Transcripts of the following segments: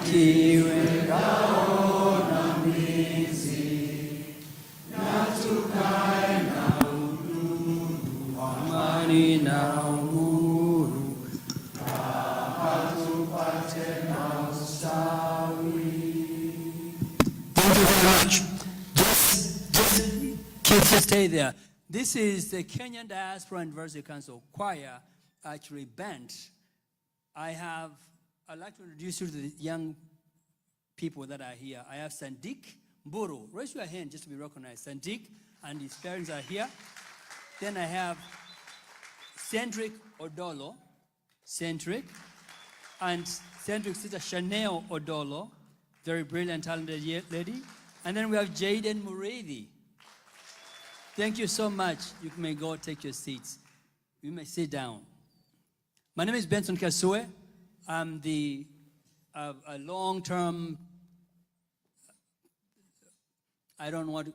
kiwekao na mizi, na tukae na uhuru, amani na uhuru, raha tupate na ustawi. Thank you very much. Just stay there. This is the Kenyan Diaspora and Diversity Council Choir, actually band. I'd like to introduce you to the young people that are here. I have Sandik Mburu. Raise your hand just to be recognized. Sandik and his parents are here. Then I have Cedric Odolo. Cedric. And Cedric's sister Chanel Odolo. Very brilliant, talented lady. And then we have Jaden Muredi. Thank you so much. You may go take your seats. You may sit down. My name is Benson Kasue. I'm a long-term,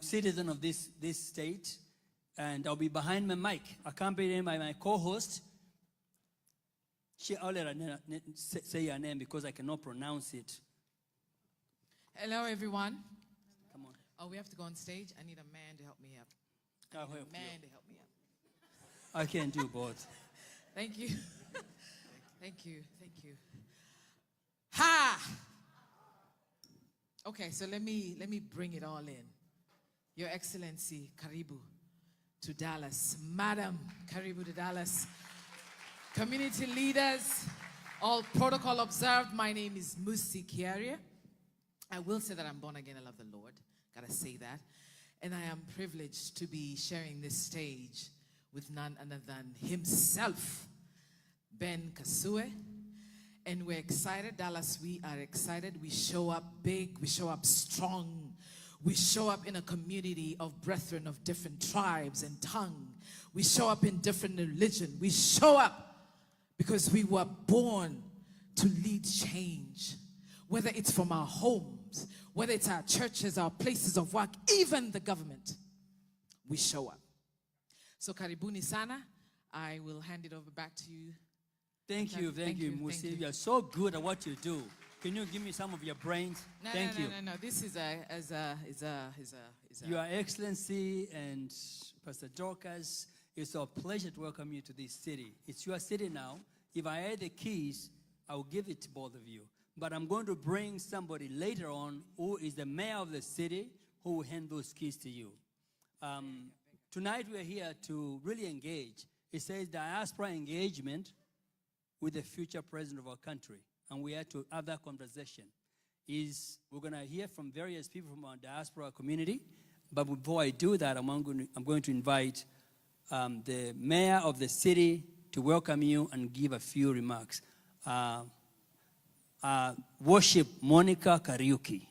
citizen of this state, and I'll be behind my mic, accompanied by my co-host. I'll let her say her name because I cannot pronounce it. Hello, everyone. Come on. Oh, we have to go on stage? I need a man to help me up. I'll help you. To help me up. I can do both. Thank you. Thank you. Thank you. Ha! Okay, so let me bring it all in. Your Excellency, Karibu to Dallas. Madam, Karibu to Dallas. Community leaders, all protocol observed. My name is Musi Kiaria. I will say that I'm born again. I love the Lord. Gotta say that. And I am privileged to be sharing this stage with none other than himself, Ben Kasue. And we're excited, Dallas, we are excited. We show up big, we show up strong. We show up in a community of brethren of different tribes and tongue. We show up in different religion. We show up because we were born to lead change. Whether it's from our homes, whether it's our churches, our places of work, even the government, we show up. So karibuni sana. I will hand it over back to you. Thank you, Musi. You are so good at what you do. Can you give me some of your brains? Thank you. No. This is a. Your Excellency and Pastor Dorcas, it's a pleasure to welcome you to this city. It's your city now. If I had the keys, I will give it to both of you. But I'm going to bring somebody later on who is the mayor of the city who will hand those keys to you. Tonight we're here to really engage. It says diaspora engagement with the future president of our country. And we had to have that conversation. We're going to hear from various people from our diaspora community. But before I do that, I'm going to invite the mayor of the city to welcome you and give a few remarks. Worship Monica Kariuki.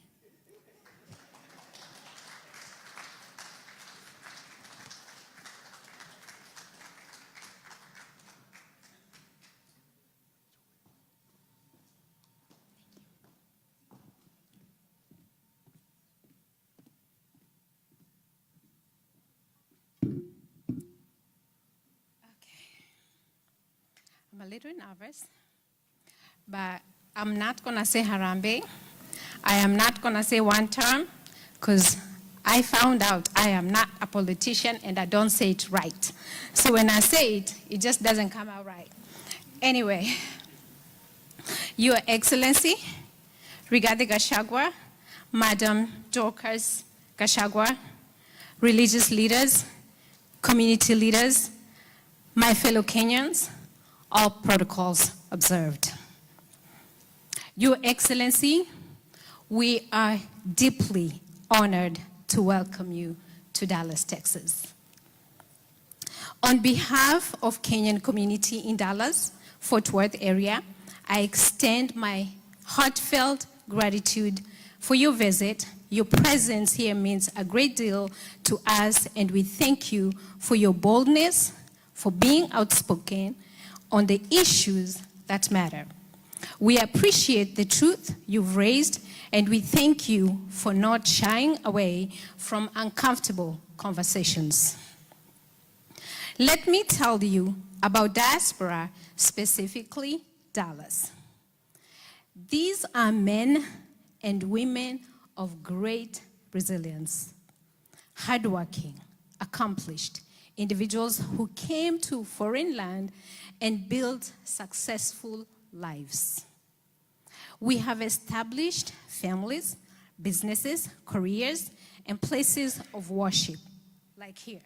I'm a little nervous, but I'm not going to say Harambe. I am not going to say one term, because I found out I am not a politician and I don't say it right. So when I say it, it just doesn't come out right. Anyway, Your Excellency, Rigathi Gachagua, Madam Dorcas Gachagua, religious leaders, community leaders, my fellow Kenyans, all protocols observed. Your Excellency, we are deeply honored to welcome you to Dallas, Texas. On behalf of Kenyan community in Dallas, Fort Worth area, I extend my heartfelt gratitude for your visit. Your presence here means a great deal to us, and we thank you for your boldness, for being outspoken on the issues that matter. We appreciate the truth you've raised, and we thank you for not shying away from uncomfortable conversations. Let me tell you about Diaspora, specifically Dallas. These are men and women of great resilience, hardworking, accomplished individuals who came to foreign land and built successful lives. We have established families, businesses, careers, and places of worship, like here.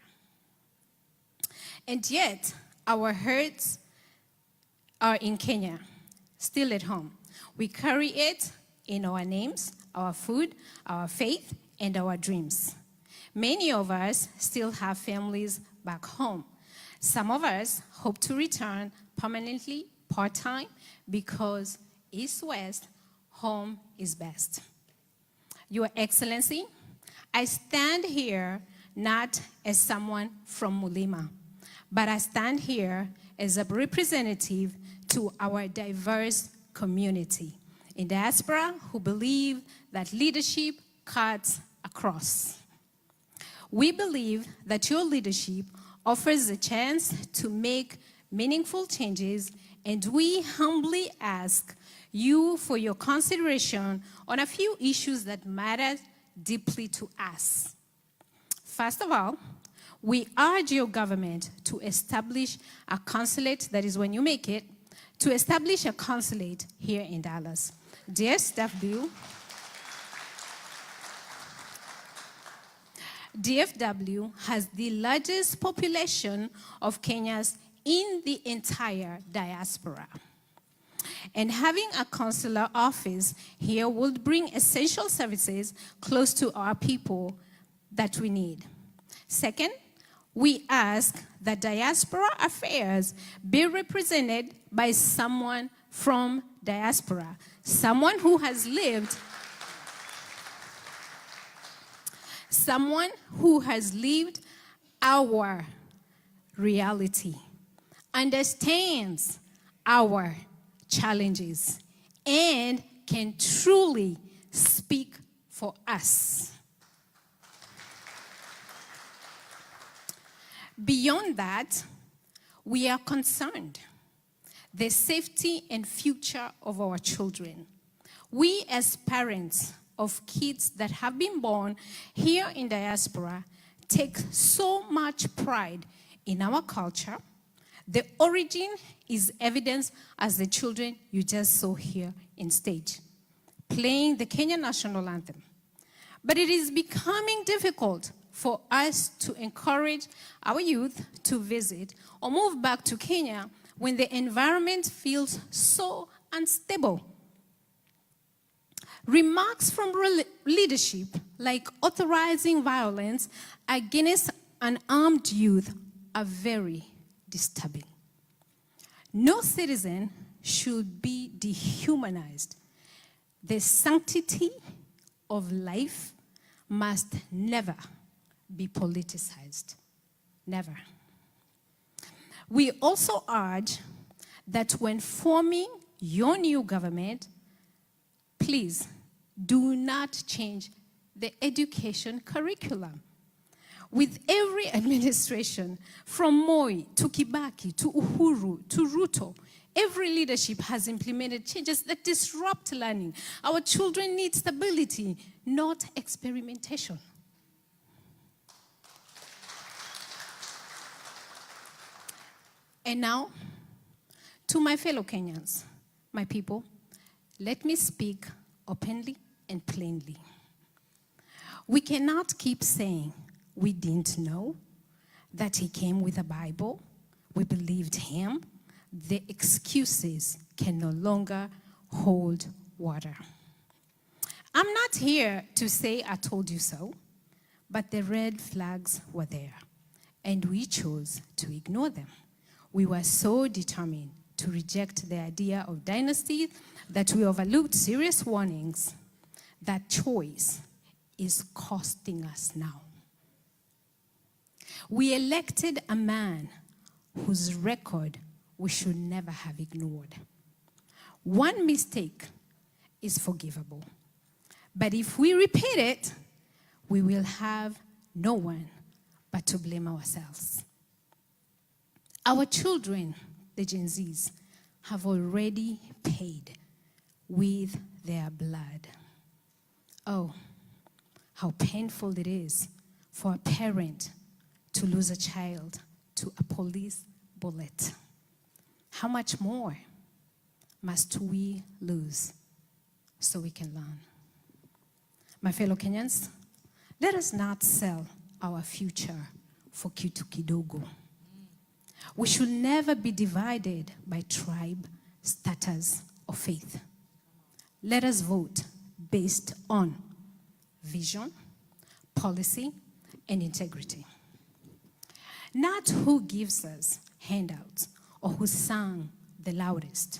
And yet, our hurts are in Kenya, still at home. We carry it in our names, our food, our faith, and our dreams. Many of us still have families back home. Some of us hope to return permanently, part-time, because East-West, home is best. Your Excellency, I stand here not as someone from Mulima, but I stand here as a representative to our diverse community in diaspora who believe that leadership cuts across. We believe that your leadership offers a chance to make meaningful changes, and we humbly ask you for your consideration on a few issues that matter deeply to us. First of all, we urge your government to establish a consulate, that is when you make it, to establish a consulate here in Dallas. DFW has the largest population of Kenyans in the entire diaspora. And having a consular office here would bring essential services close to our people that we need. Second, we ask that diaspora affairs be represented by someone from diaspora, someone who has lived our reality, understands our challenges, and can truly speak for us. Beyond that, we are concerned the safety and future of our children. We as parents of kids that have been born here in diaspora take so much pride in our culture. The origin is evidenced as the children you just saw here in stage, playing the Kenyan national anthem. But it is becoming difficult for us to encourage our youth to visit or move back to Kenya when the environment feels so unstable. Remarks from leadership, like authorizing violence against unarmed youth, are very disturbing. No citizen should be dehumanized. The sanctity of life must never be politicized. Never. We also urge that when forming your new government, please do not change the education curriculum. With every administration, from Moi to Kibaki to Uhuru to Ruto, every leadership has implemented changes that disrupt learning. Our children need stability, not experimentation. And now, to my fellow Kenyans, my people, let me speak openly and plainly. We cannot keep saying we didn't know that he came with a Bible, we believed him. The excuses can no longer hold water. I'm not here to say I told you so, but the red flags were there, and we chose to ignore them. We were so determined to reject the idea of dynasty that we overlooked serious warnings. That choice is costing us now. We elected a man whose record we should never have ignored. One mistake is forgivable, but if we repeat it, we will have no one but to blame ourselves. Our children, the Gen Zs, have already paid with their blood. Oh, how painful it is for a parent to lose a child to a police bullet. How much more must we lose so we can learn? My fellow Kenyans, let us not sell our future for kitu kidogo. We should never be divided by tribe, status, or faith. Let us vote based on vision, policy, and integrity. Not who gives us handouts or who sang the loudest.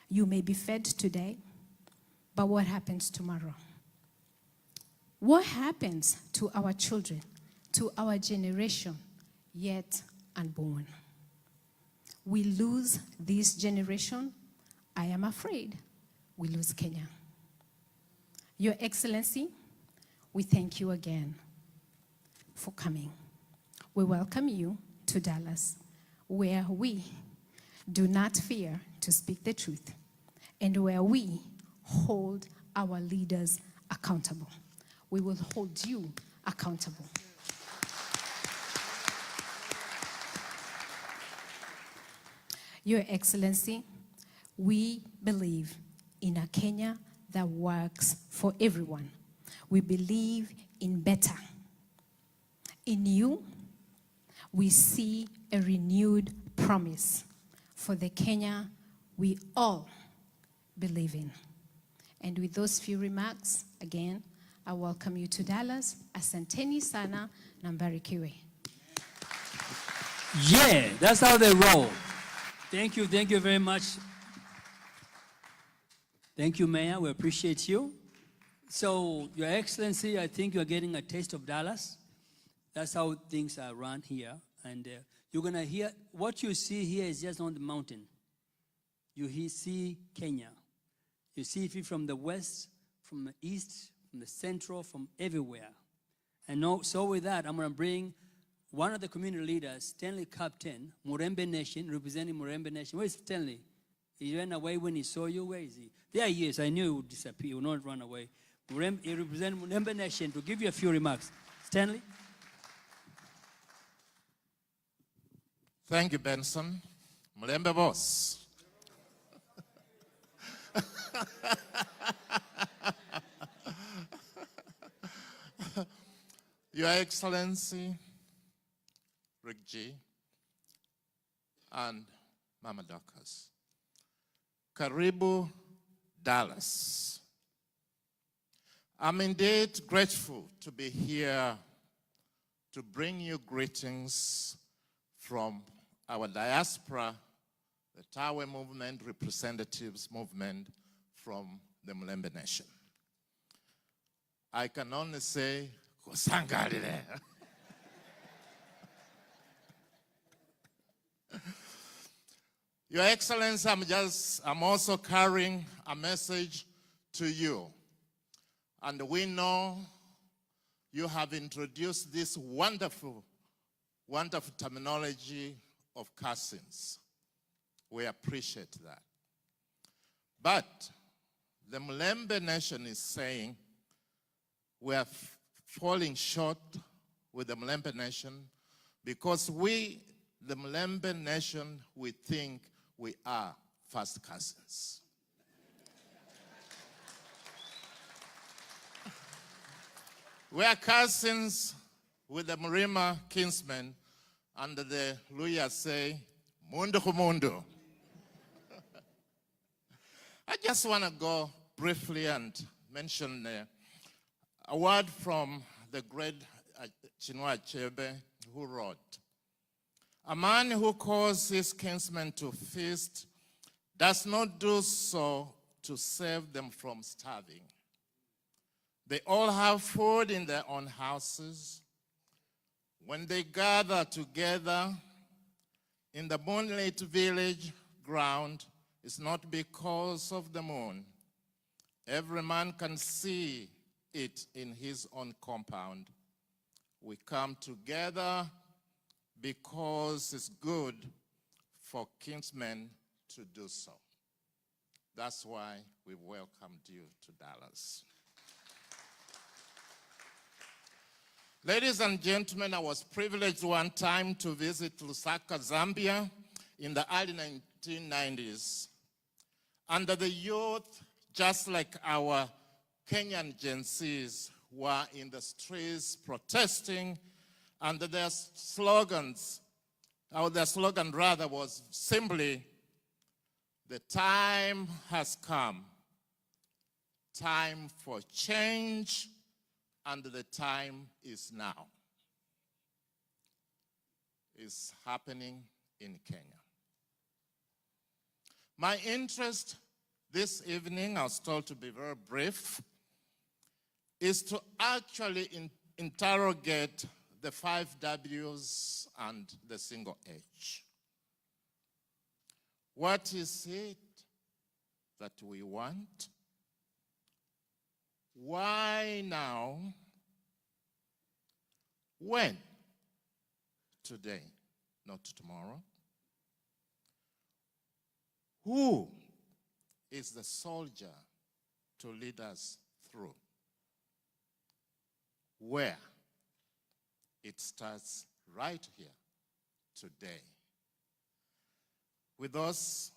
You may be fed today, but what happens tomorrow? What happens to our children, to our generation yet unborn? We lose this generation, I am afraid we lose Kenya. Your Excellency, we thank you again for coming. We welcome you to Dallas, where we do not fear to speak the truth and where we hold our leaders accountable. We will hold you accountable. Your Excellency, we believe in a Kenya that works for everyone. We believe in better. In you, we see a renewed promise for the Kenya we all believe in. And with those few remarks, again, I welcome you to Dallas. Asanteni sana na mbarikiwe. Yeah, that's how they roll. Thank you very much. Thank you, Mayor, we appreciate you. So, Your Excellency, I think you're getting a taste of Dallas. That's how things are run here. And you're gonna hear, what you see here is just on the mountain. You see Kenya. You see it from the west, from the east, from the central, from everywhere. And so with that, I'm gonna bring one of the community leaders, Stanley Captain, Murembe Nation, representing Murembe Nation. Where is Stanley? He ran away when he saw you. Where is he? There he is. I knew he would disappear. He would not run away. He represents Murembe Nation to give you a few remarks. Stanley? Thank you, Benson. Murembe boss. Your Excellency, Rick G, and Mama Dorcas. Karibu, Dallas. I'm indeed grateful to be here to bring you greetings from our diaspora, the Tawe movement, representatives movement from the Murembe Nation. I can only say, Kusangalile. Your Excellency, I'm also carrying a message to you. And we know you have introduced this wonderful terminology of cousins. We appreciate that. But the Murembe Nation is saying we are falling short with the Murembe Nation because we, the Murembe Nation, we think we are first cousins. We are cousins with the Murima kinsmen, and the Luya say, Mundu kumundu. I just want to go briefly and mention a word from the great Chinua Achebe, who wrote, "A man who calls his kinsmen to feast does not do so to save them from starving. They all have food in their own houses. When they gather together in the moonlit village ground, it's not because of the moon. Every man can see it in his own compound. We come together because it's good for kinsmen to do so." That's why we welcomed you to Dallas. Ladies and gentlemen, I was privileged one time to visit Lusaka, Zambia in the early 1990s. And the youth, just like our Kenyan Gen Zs, were in the streets protesting, and their slogans, or their slogan rather, was simply, "The time has come, time for change, and the time is now." It's happening in Kenya. My interest this evening, I was told to be very brief, is to actually interrogate the 5 W's and the single H. What is it that we want? Why now? When? Today, not tomorrow. Who is the soldier to lead us through? Where? It starts right here, today. With those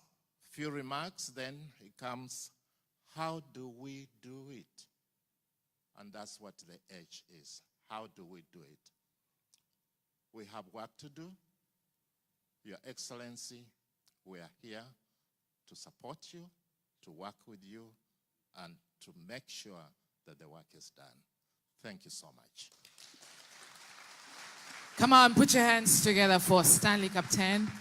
few remarks, then it comes, how do we do it? And that's what the H is. How do we do it? We have work to do. Your Excellency, we are here to support you, to work with you, and to make sure that the work is done. Thank you so much. Come on, put your hands together for Stanley Captain.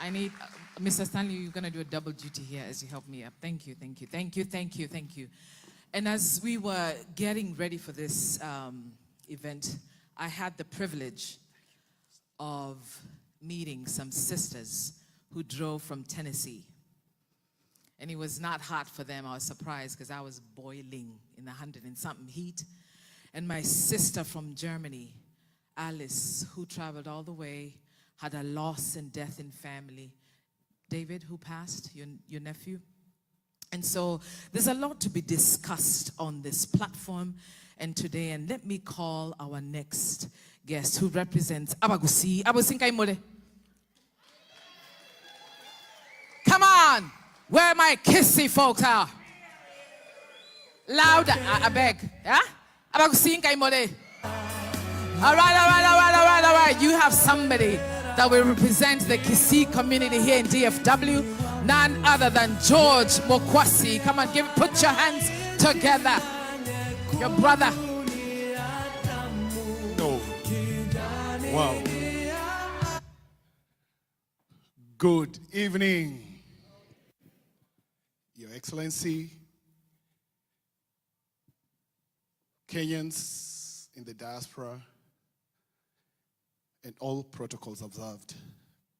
I need, Mr. Stanley, you're going to do a double duty here as you help me up. Thank you, thank you, thank you, thank you, thank you. And as we were getting ready for this event, I had the privilege of meeting some sisters who drove from Tennessee. And it was not hot for them. I was surprised because I was boiling in the 100 and something heat. And my sister from Germany, Alice, who traveled all the way, had a loss and death in family. David, who passed, your nephew. And so there's a lot to be discussed on this platform and today. And let me call our next guest who represents Abagusi. Abusinkai Mole. Come on, where my kissy folks are. Louder, I beg. Yeah? Abagusinkai Mole. All right. You have somebody that will represent the Kisii community here in DFW, none other than George Mokwasi. Come on, put your hands together. Your brother. No. Wow. Good evening, Your Excellency, Kenyans in the diaspora, and all protocols observed,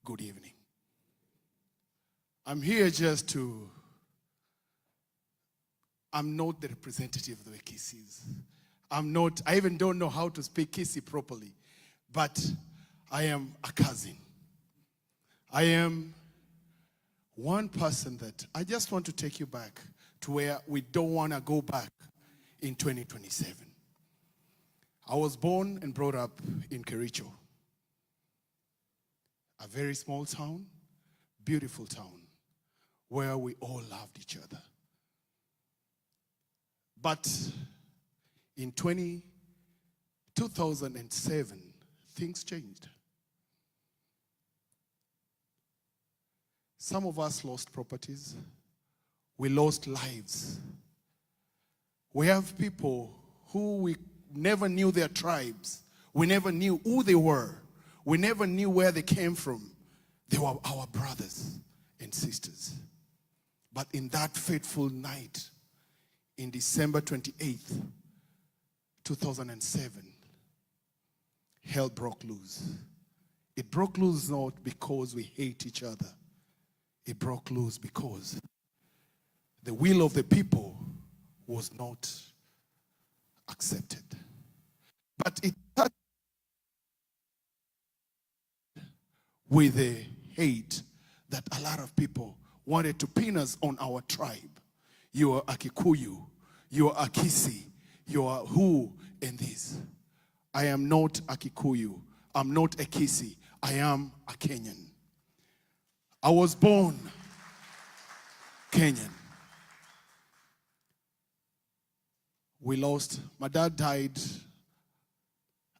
good evening. I'm here just to, I'm not the representative of the Kisis. I even don't know how to speak Kisii properly, but I am a cousin. I am one person that I just want to take you back to where we don't want to go back in 2027. I was born and brought up in Kericho. A very small town, beautiful town, where we all loved each other. But in 2007, things changed. Some of us lost properties. We lost lives. We have people who we never knew their tribes. We never knew who they were. We never knew where they came from. They were our brothers and sisters. But in that fateful night, in December 28th, 2007, hell broke loose. It broke loose not because we hate each other. It broke loose because the will of the people was not accepted. But it started with the hate that a lot of people wanted to pin us on our tribe. You are a Kikuyu. You are a Kisi. You are who in this? I am not a Kikuyu. I'm not a Kisi. I am a Kenyan. I was born Kenyan. We lost. My dad died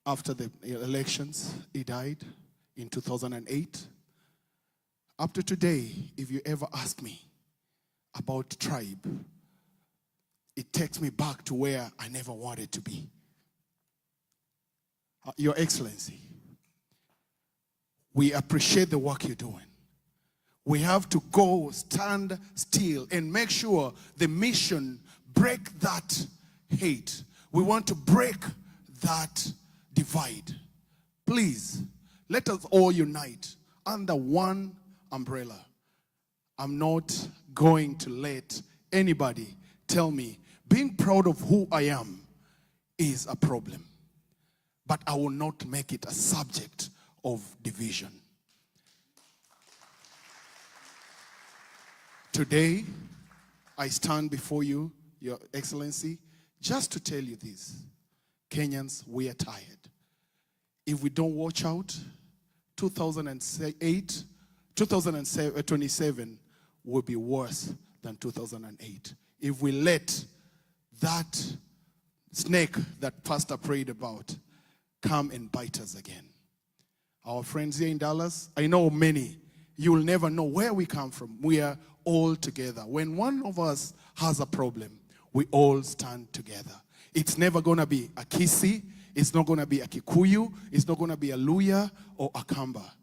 after the elections. He died in 2008. Up to today, if you ever ask me about tribe, it takes me back to where I never wanted to be. Your Excellency, we appreciate the work you're doing. We have to go stand still and make sure the mission break that hate. We want to break that divide. Please, let us all unite under one umbrella. I'm not going to let anybody tell me being proud of who I am is a problem. But I will not make it a subject of division. Today, I stand before you, Your Excellency, just to tell you this. Kenyans, we are tired. If we don't watch out, 2027 will be worse than 2008. If we let that snake that Pastor prayed about come and bite us again. Our friends here in Dallas, I know many, you will never know where we come from. We are all together. When one of us has a problem, we all stand together. It's never going to be a Kisi, it's not going to be a Kikuyu, it's not going to be a Luya or a Kamba.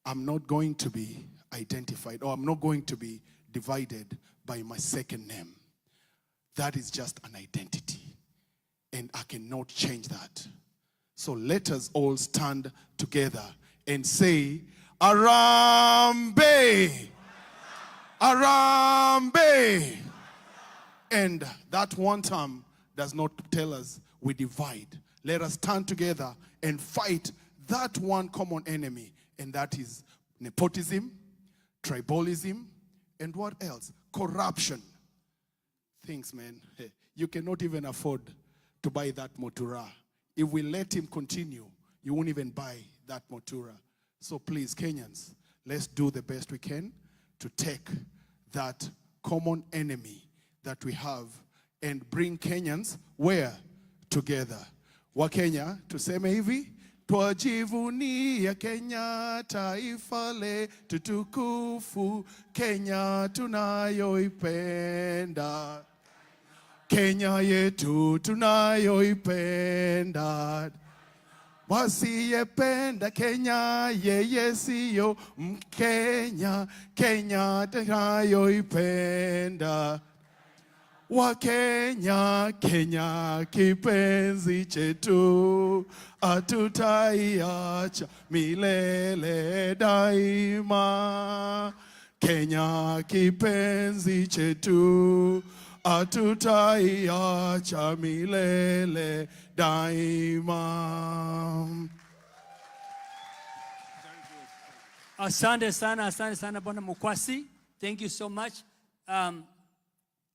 I'm not going to be identified, or I'm not going to be divided by my second name. That is just an identity, and I cannot change that. So let us all stand together and say, Arambe! Arambe! And that one term does not tell us we divide. Let us stand together and fight that one common enemy, and that is nepotism, tribalism, and what else? Corruption. Things, man. Hey, you cannot even afford to buy that motura. If we let him continue, you won't even buy that motura. So please, Kenyans, let's do the best we can to take that common enemy that we have and bring Kenyans where? Together. Wakenya, tuseme hivi, twajivunia Kenya, taifa letu tukufu, Kenya tunayoipenda. Kenya yetu tunayoipenda. Wasiyependa Kenya, yeye siyo Mkenya. Kenya tunayoipenda. Wakenya, Kenya kipenzi chetu, hatutaiacha milele daima. Kenya kipenzi chetu, hatutaiacha milele daima. Asante sana Bwana Mukwasi. Thank you so much.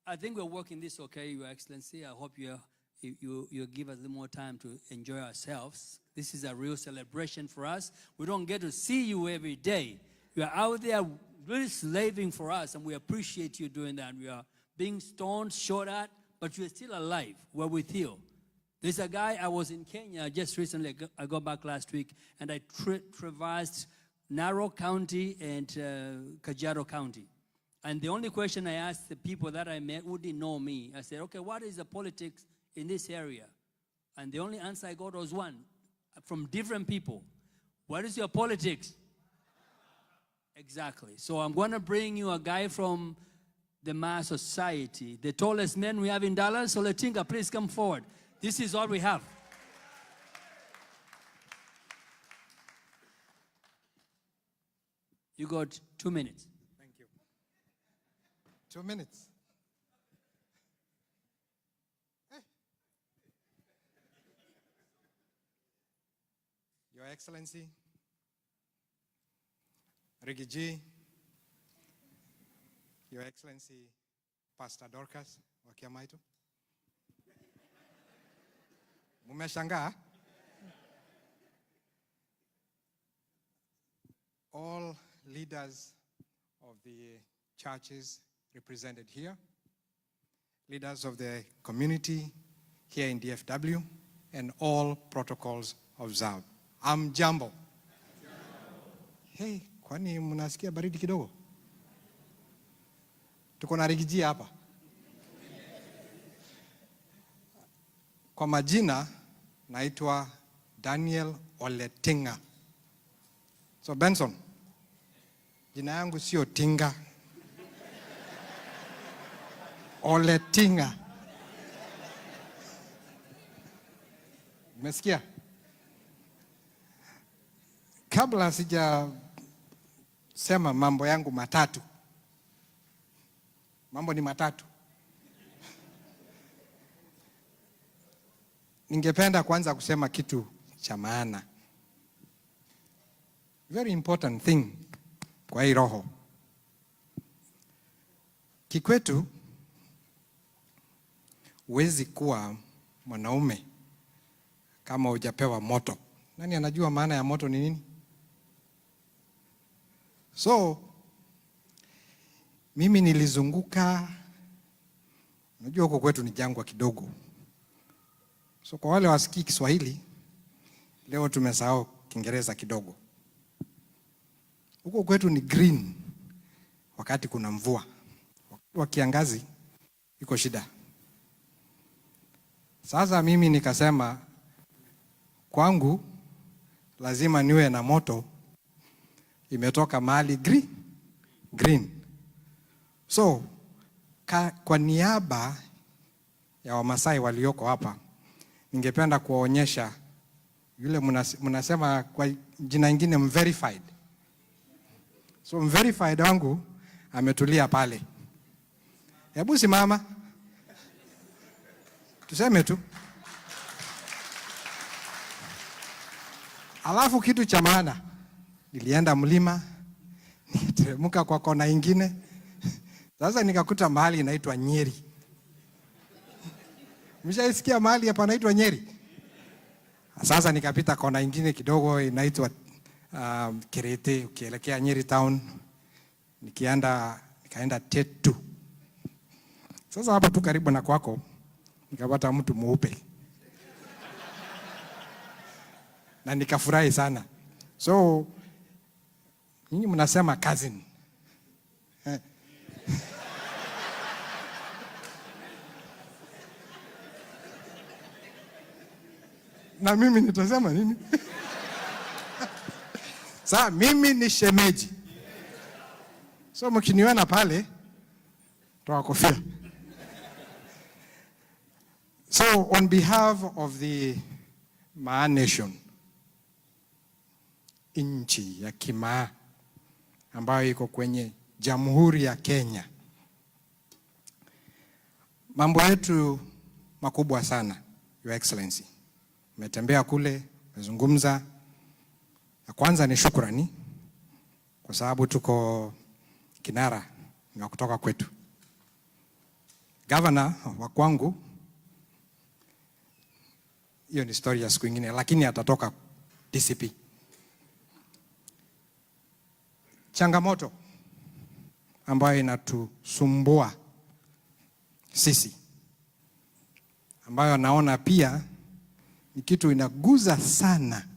I think we're working this okay, Your Excellency. I hope you give us a little more time to enjoy ourselves. This is a real celebration for us. We don't get to see you every day. You are out there really slaving for us, and we appreciate you doing that. We are being stoned, shot at, but you're still alive. We're with you. There's a guy, I was in Kenya just recently. I got back last week, and I traversed Narok County and Kajiado County. And the only question I asked the people that I met who didn't know me, I said, okay, what is the politics in this area? And the only answer I got was one, from different people. What is your politics? Exactly. So I'm going to bring you a guy from the mass society, the tallest man we have in Dallas. So Letinga, please come forward. This is all we have. You got 2 minutes. 2 minutes. Hey. Your Excellency, Rigathi, Your Excellency, Pastor Dorcas wa Kiamaitu. Mumeshangaa? All leaders of the churches represented here, leaders of the community here in DFW, and all protocols observed. Jambo. Hey, kwani mnasikia baridi kidogo? Tuko na Rigiji hapa. Kwa majina naitwa Daniel Oletinga. So Benson, jina yangu sio Tinga. Oletinga. Umesikia? Kabla sija sema mambo yangu matatu. Mambo ni matatu. Ningependa kwanza kusema kitu cha maana. Very important thing kwa hii roho. Kikwetu huwezi kuwa mwanaume kama hujapewa moto. Nani anajua maana ya moto ni nini? So mimi nilizunguka, unajua huko kwetu ni jangwa kidogo. So kwa wale wasikii Kiswahili, leo tumesahau Kiingereza kidogo. Huko kwetu ni green wakati kuna mvua. Wakati wa kiangazi iko shida. Sasa mimi nikasema kwangu lazima niwe na moto imetoka mahali green. So kwa niaba ya Wamasai walioko hapa, ningependa kuwaonyesha yule mnasema kwa jina ingine verified. So verified wangu ametulia pale. Hebu simama. Tuseme tu. Alafu kitu cha maana, nilienda mlima, nikateremka kwa kona ingine. Sasa nikakuta mahali inaitwa Nyeri. Mshaisikia mahali hapa inaitwa Nyeri? Sasa nikapita kona ingine kidogo inaitwa Kirete, ukielekea Nyeri town. Nikaenda Tetu. Sasa hapa tu karibu na kwako nikapata mtu mweupe. Na nikafurahi sana. So nyinyi mnasema cousin. Na mimi nitasema nini? Sasa mimi ni shemeji. So mkiniona pale toa kofia. So on behalf of the Maa Nation, nchi ya Kimaa ambayo iko kwenye Jamhuri ya Kenya, mambo yetu makubwa sana, Your Excellency. Umetembea kule, umezungumza. Ya kwanza ni shukrani kwa sababu tuko kinara na kutoka kwetu. Governor wa kwangu, hiyo ni story ya siku nyingine, lakini atatoka DCP. Changamoto ambayo inatusumbua sisi, ambayo naona pia ni kitu inaguza sana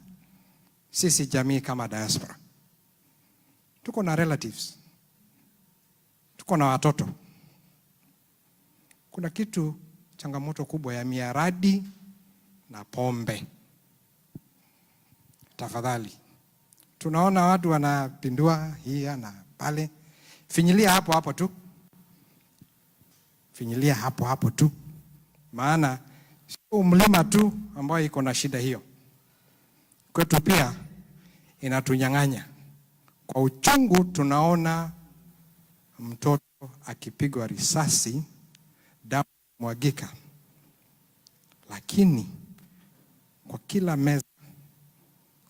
sisi jamii kama diaspora. Tuko na relatives, tuko na watoto. Kuna kitu, changamoto kubwa ya miaradi na pombe. Tafadhali, tunaona watu wanapindua hii na pale. Finyilia hapo hapo tu. Finyilia hapo hapo tu. Maana sio mlima tu ambao iko na shida hiyo. Kwetu pia inatunyang'anya. Kwa uchungu tunaona mtoto akipigwa risasi, damu mwagika. Lakini kwa kila meza,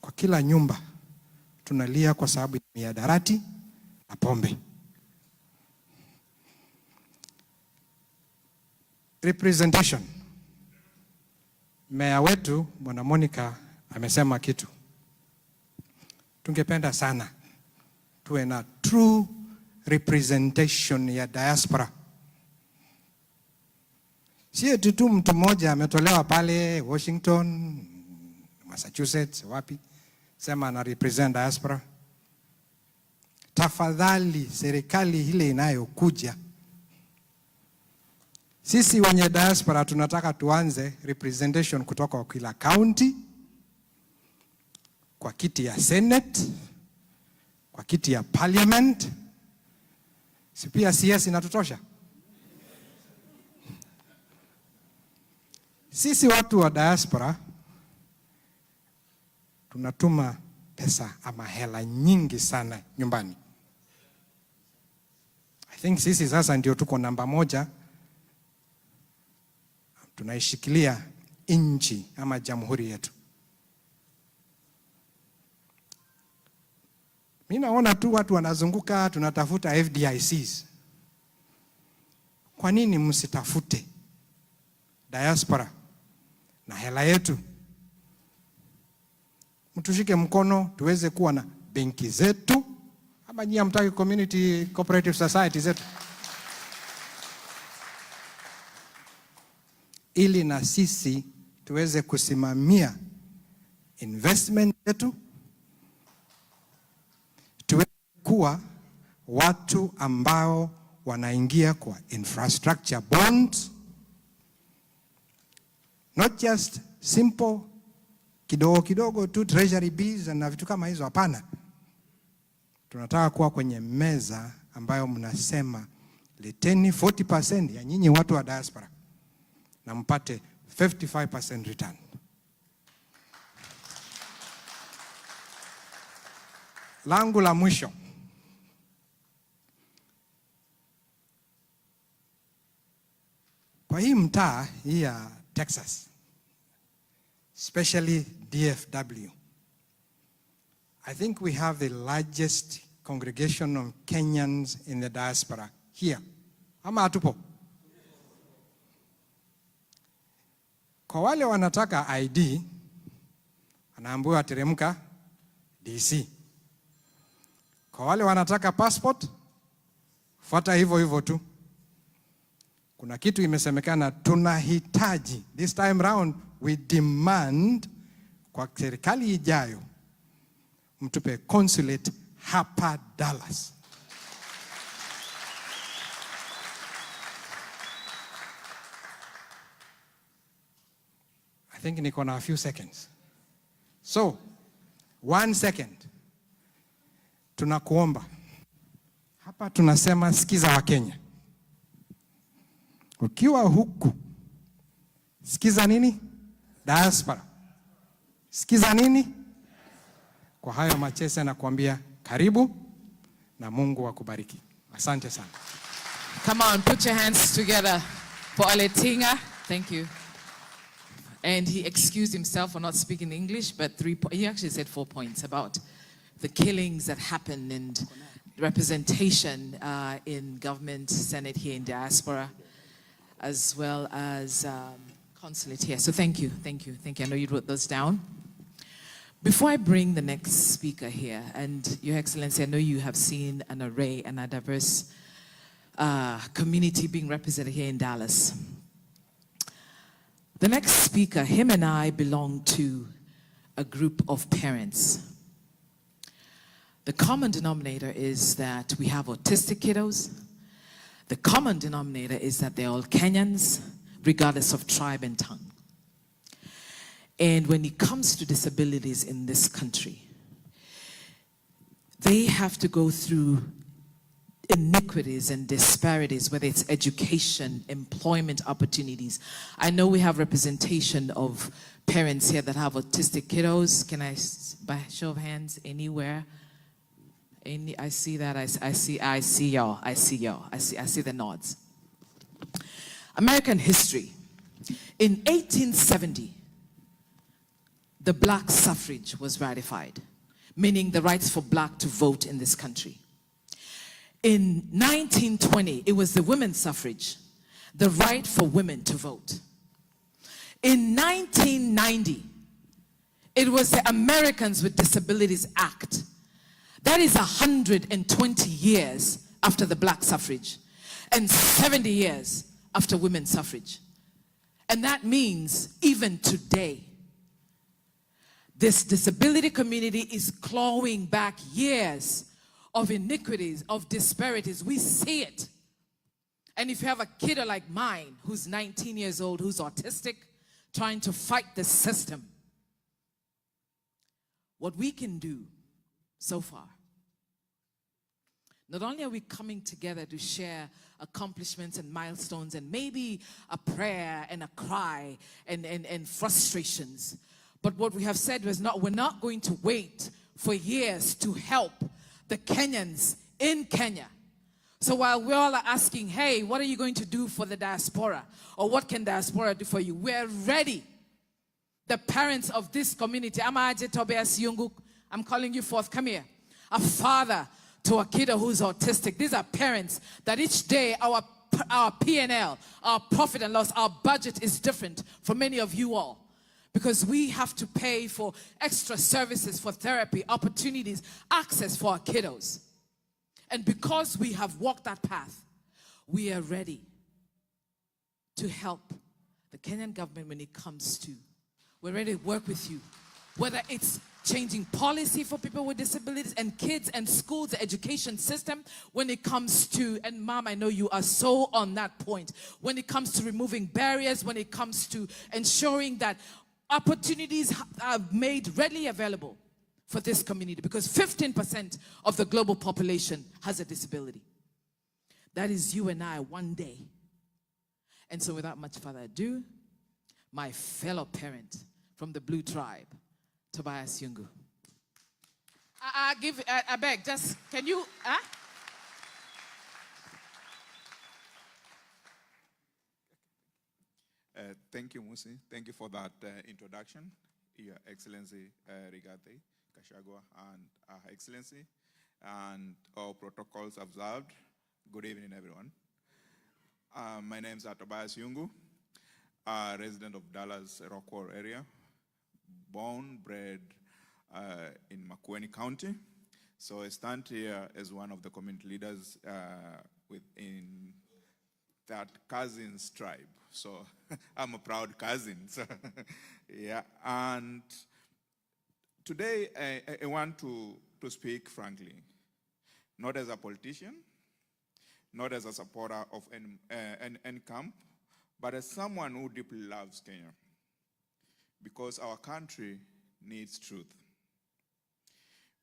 kwa kila nyumba tunalia kwa sababu ya mihadarati na pombe. Representation. Meya wetu Bwana Monica amesema kitu. Tungependa sana tuwe na true representation ya diaspora. Sio tu mtu mmoja ametolewa pale Washington, Massachusetts, wapi, sema ana represent diaspora. Tafadhali serikali ile inayokuja, sisi wenye diaspora tunataka tuanze representation kutoka kwa kila county, kwa kiti ya Senate, kwa kiti ya Parliament. Si pia CS inatutosha? Sisi watu wa diaspora tunatuma pesa ama hela nyingi sana nyumbani. I think sisi sasa ndio tuko namba moja. Tunaishikilia nchi ama jamhuri yetu. Mimi naona tu watu wanazunguka tunatafuta FDICs. Kwa nini msitafute diaspora na hela yetu? Mtushike mkono tuweze kuwa na benki zetu, ama nyinyi hamtaki community cooperative society zetu? Ili na sisi tuweze kusimamia investment yetu, tuweze kuwa watu ambao wanaingia kwa infrastructure bonds, not just simple kidogo kidogo tu treasury bills na vitu kama hizo. Hapana, tunataka kuwa kwenye meza ambayo mnasema leteni 40% ya nyinyi watu wa diaspora na mpate 55% return. Langu la mwisho, kwa hii mtaa hii ya Texas, especially DFW, I think we have the largest congregation of Kenyans in the diaspora here. Ama hatupo? Kwa wale wanataka ID, anaambiwa teremka DC. Kwa wale wanataka passport, fuata hivyo hivyo tu. Kuna kitu imesemekana tunahitaji, this time round we demand kwa serikali ijayo mtupe consulate hapa Dallas. I think niko na a few seconds. So, 1 second. Tunakuomba. Hapa tunasema sikiza wa Kenya. Ukiwa huku, sikiza nini? Diaspora. Sikiza nini? Kwa hayo machache nakuambia karibu na Mungu akubariki. Asante sana. Come on, put your hands together for Aletinga. Thank you. And he excused himself for not speaking English, but he actually said 4 points about the killings that happened and representation in government, Senate here in diaspora, as well as consulate here. So thank you. I know you wrote those down. Before I bring the next speaker here, and Your Excellency, I know you have seen an array and a diverse community being represented here in Dallas. The next speaker, him and I belong to a group of parents. The common denominator is that we have autistic kiddos. The common denominator is that they're all Kenyans, regardless of tribe and tongue. And when it comes to disabilities in this country, they have to go through iniquities and disparities, whether it's education, employment opportunities. I know we have representation of parents here that have autistic kiddos. Can I, by show of hands, anywhere? I see that. I see y'all. I see the nods. American history. In 1870, the black suffrage was ratified, meaning the rights for black to vote in this country. In 1920, it was the women's suffrage the right for women to vote. In 1990, it was the Americans with Disabilities Act. That is 120 years after the black suffrage and 70 years after women's suffrage. And that means even today, this disability community is clawing back years of iniquities, of disparities. We see it. And if you have a kid like mine who's 19 years old, who's autistic, trying to fight the system, what we can do so far, not only are we coming together to share accomplishments and milestones and maybe a prayer and a cry and frustrations, but what we have said was we're not going to wait for years to help the Kenyans in Kenya. So while we all are asking, hey, what are you going to do for the diaspora? Or what can diaspora do for you? We're ready. The parents of this community, Amaje Tobias Yungu, I'm calling you forth, come here. A father to a kid who's autistic. These are parents that each day our P&L, our profit and loss, our budget is different for many of you all. Because we have to pay for extra services, for therapy, opportunities, access for our kiddos. And because we have walked that path, we are ready to help the Kenyan government when it comes to, we're ready to work with you. Whether it's changing policy for people with disabilities and kids and schools, the education system, when it comes to, and Mom, I know you are so on that point, when it comes to removing barriers, when it comes to ensuring that opportunities are made readily available for this community, because 15% of the global population has a disability. That is you and I one day. And so without much further ado, my fellow parent from the Blue Tribe, Tobias Yungu. I beg, just, can you, Thank you, Musi. Thank you for that introduction, Your Excellency Rigathi Gachagua and Her Excellency, and all protocols observed. Good evening, everyone. My name is Tobias Yungu, a resident of Dallas, Rockwall area, born, bred in Makueni County. So I stand here as one of the community leaders within that cousins tribe. So I'm a proud cousin. So, yeah, and today I want to speak frankly, not as a politician, not as a supporter of any camp, but as someone who deeply loves Kenya, because our country needs truth.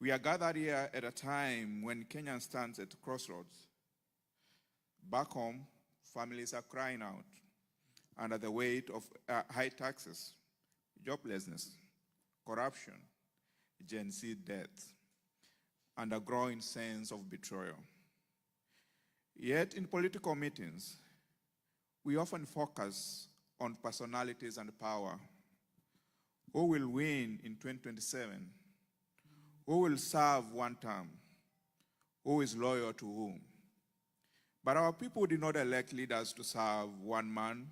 We are gathered here at a time when Kenya stands at crossroads. Back home, families are crying out under the weight of high taxes, joblessness, corruption, Gen Z deaths, and a growing sense of betrayal. Yet in political meetings, we often focus on personalities and power. Who will win in 2027? Who will serve one term? Who is loyal to whom? But our people did not elect leaders to serve one man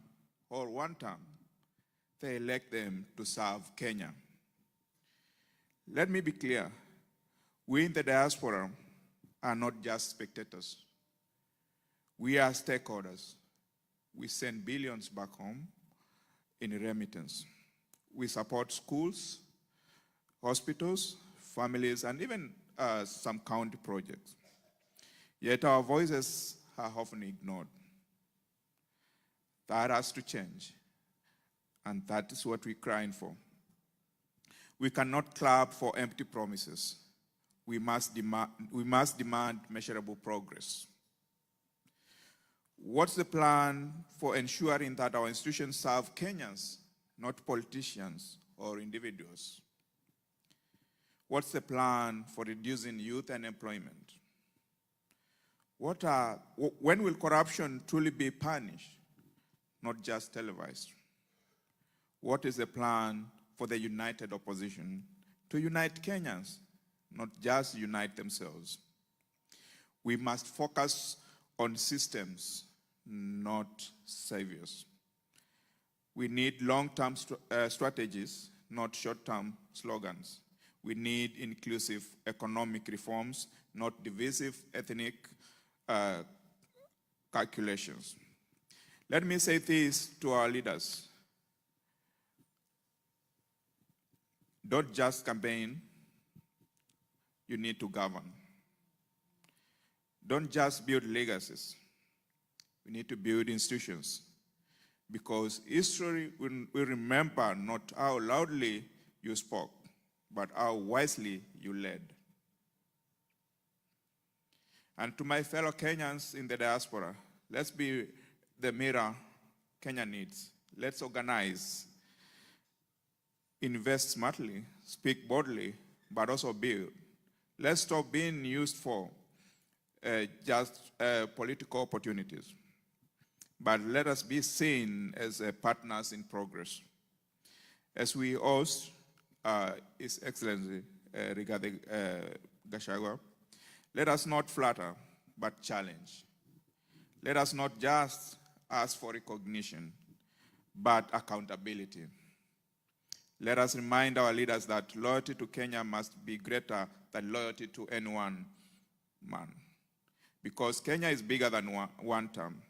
or one term. They elect them to serve Kenya. Let me be clear. We in the diaspora are not just spectators. We are stakeholders. We send billions back home in remittance. We support schools, hospitals, families, and even some county projects. Yet our voices are often ignored. That has to change, and that is what we're crying for. We cannot clap for empty promises. We must demand measurable progress. What's the plan for ensuring that our institutions serve Kenyans, not politicians or individuals? What's the plan for reducing youth unemployment? When will corruption truly be punished, not just televised? What is the plan for the united opposition to unite Kenyans, not just unite themselves? We must focus on systems, not saviors. We need long-term strategies, not short-term slogans. We need inclusive economic reforms, not divisive ethnic calculations. Let me say this to our leaders. Don't just campaign, you need to govern. Don't just build legacies. We need to build institutions. Because history will remember not how loudly you spoke, but how wisely you led. And to my fellow Kenyans in the diaspora, let's be the mirror Kenya needs. Let's organize, invest smartly, speak boldly, but also build. Let's stop being used for just political opportunities. But let us be seen as partners in progress. As we host His Excellency Rigathi Gachagua, let us not flatter, but challenge. Let us not just ask for recognition, but accountability. Let us remind our leaders that loyalty to Kenya must be greater than loyalty to any one man. Because Kenya is bigger than one term,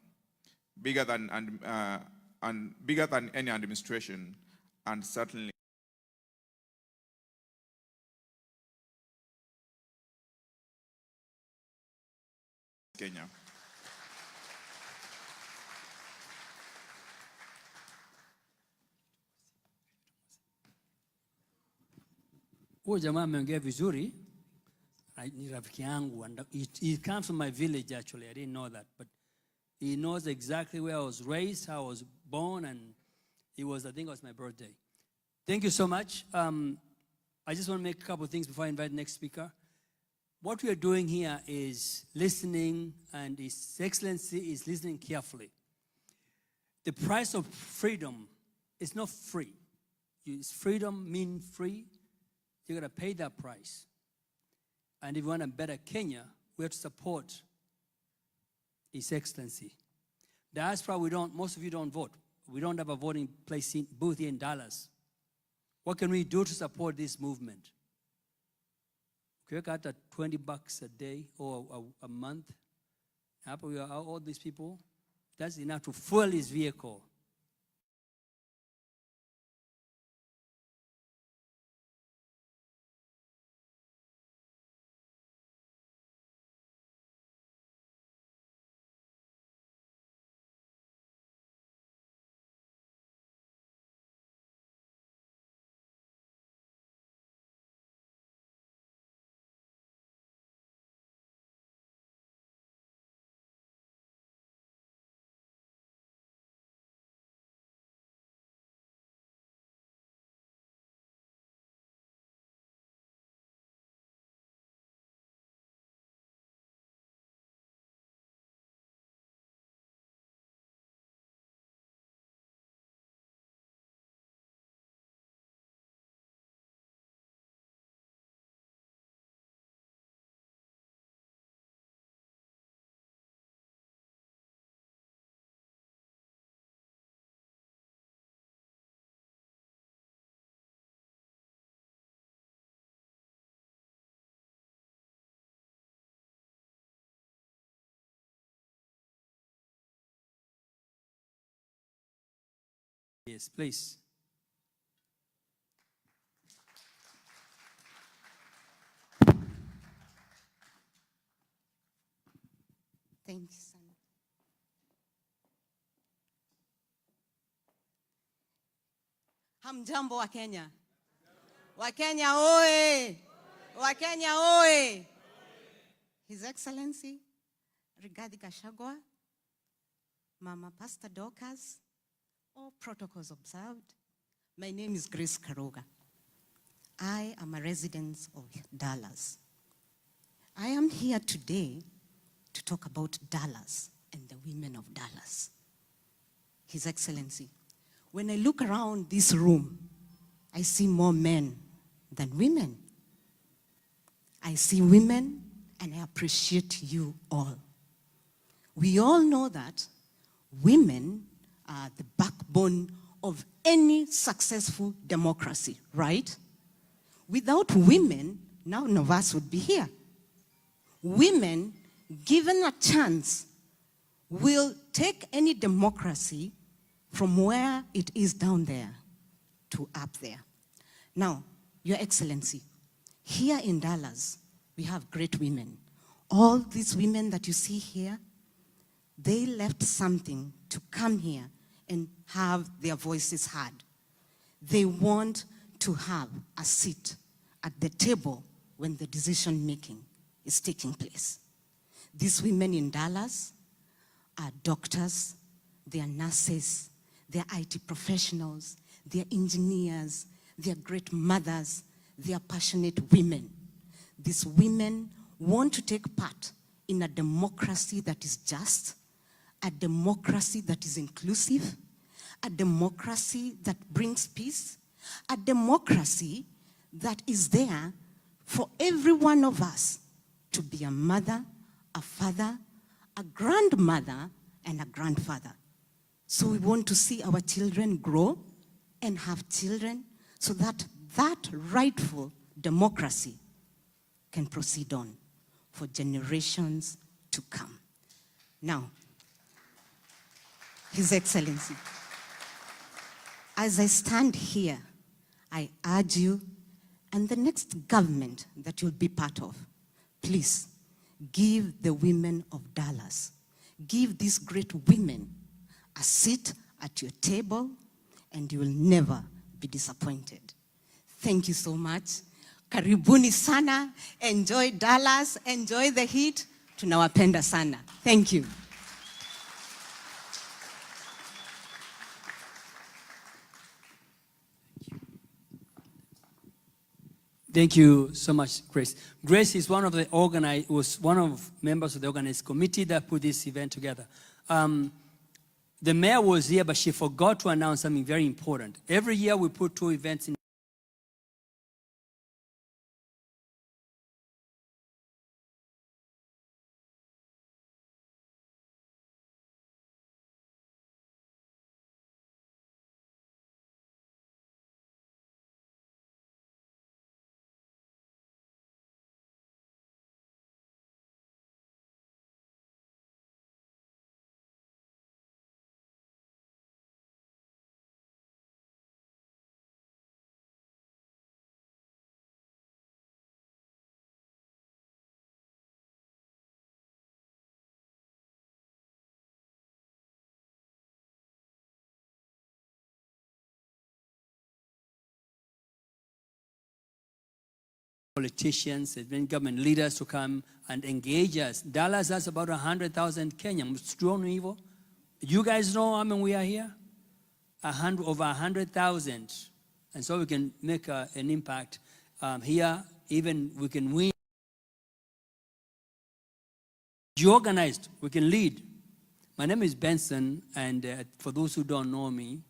bigger than any administration, and certainly Kenya. Huyo jamaa ameongea vizuri. Ni rafiki yangu. He comes from my village actually. I didn't know that, but he knows exactly where I was raised, how I was born, and I think it was my birthday. Thank you so much. I just want to make a couple of things before I invite the next speaker. What we are doing here is listening, and His Excellency is listening carefully. The price of freedom is not free. Is freedom mean free? You got to pay that price. And if we want a better Kenya, we have to support His Excellency. Diaspora, most of you don't vote. We don't have a voting booth here in Dallas. What can we do to support this movement? We got $20 a day or a month. All these people, that's enough to fuel his vehicle. Yes, please. Thank you, son. Hamjambo wa Kenya. Wa Kenya oe. Wa Kenya oe. His Excellency Rigathi Gachagua, Mama Pastor Dorcas, all protocols observed. My name is Grace Karoga. I am a resident of Dallas. I am here today to talk about Dallas and the women of Dallas. His Excellency, when I look around this room, I see more men than women. I see women, and I appreciate you all. We all know that women are the backbone of any successful democracy, right? Without women, none of us would be here. Women, given a chance, will take any democracy from where it is down there to up there. Now, Your Excellency, here in Dallas, we have great women. All these women that you see here, they left something to come here and have their voices heard. They want to have a seat at the table when the decision making is taking place. These women in Dallas are doctors, they are nurses, they are IT professionals, they are engineers, they are great mothers, they are passionate women. These women want to take part in a democracy that is just, a democracy that is inclusive, a democracy that brings peace, a democracy that is there for every one of us to be a mother, a father, a grandmother, and a grandfather. So we want to see our children grow and have children so that that rightful democracy can proceed on for generations to come. Now, His Excellency, as I stand here, I urge you and the next government that you'll be part of, please give the women of Dallas, give these great women a seat at your table, and you will never be disappointed. Thank you so much. Karibuni sana. Enjoy Dallas. Enjoy the heat. Tunawapenda sana. Thank you. Thank you so much, Grace. Grace is one of the was one of members of the organized committee that put this event together. The mayor was here, but she forgot to announce something very important. Every year we put 2 events in. Politicians and government leaders to come and engage us. Dallas has about 100,000 Kenyans. Do you know evil? You guys know how many we are here? Over 100,000. And so we can make an impact here. Even we can win. You organized, we can lead. My name is Benson, and for those who don't know me,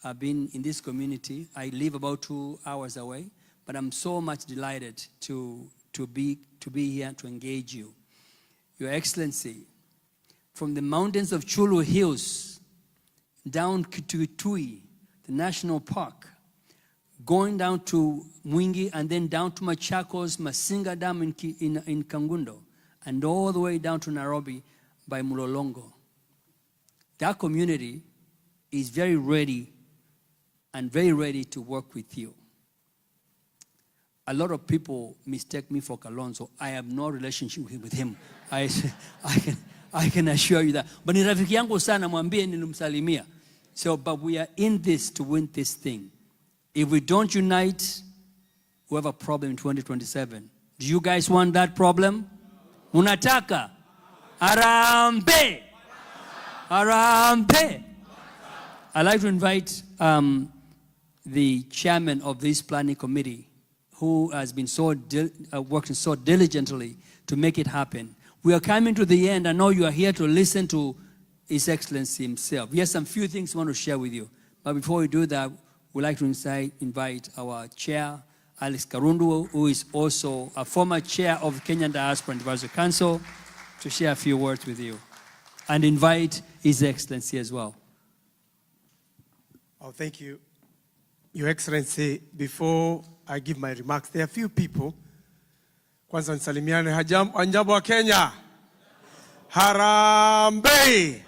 I've been in this community. I live about 2 hours away. But I'm so much delighted to be here to engage you. Your Excellency, from the mountains of Chulu Hills down to Kitui, the National Park, going down to Mwingi and then down to Machakos, Masinga Dam in Kangundo, and all the way down to Nairobi by Mulolongo. That community is very ready to work with you. A lot of people mistake me for Kalonzo. I have no relationship with him. I can assure you that. But ni rafiki yangu sana, mwambie nilimsalimia. So, but we are in this to win this thing. If we don't unite, we have a problem in 2027. Do you guys want that problem? Unataka? Arambe! Arambe! I'd like to invite the chairman of this planning committee, who has been working so diligently to make it happen. We are coming to the end. I know you are here to listen to His Excellency himself. He has some few things we want to share with you. But before we do that, we'd like to invite our chair, Alex Karundu, who is also a former chair of Kenyan Diaspora and Advisory Council, to share a few words with you. And invite His Excellency as well. Oh, thank you, Your Excellency. Before I give my remarks, there are a few people. Kwanza nisalimiane. Hamjambo wa Kenya. Harambee.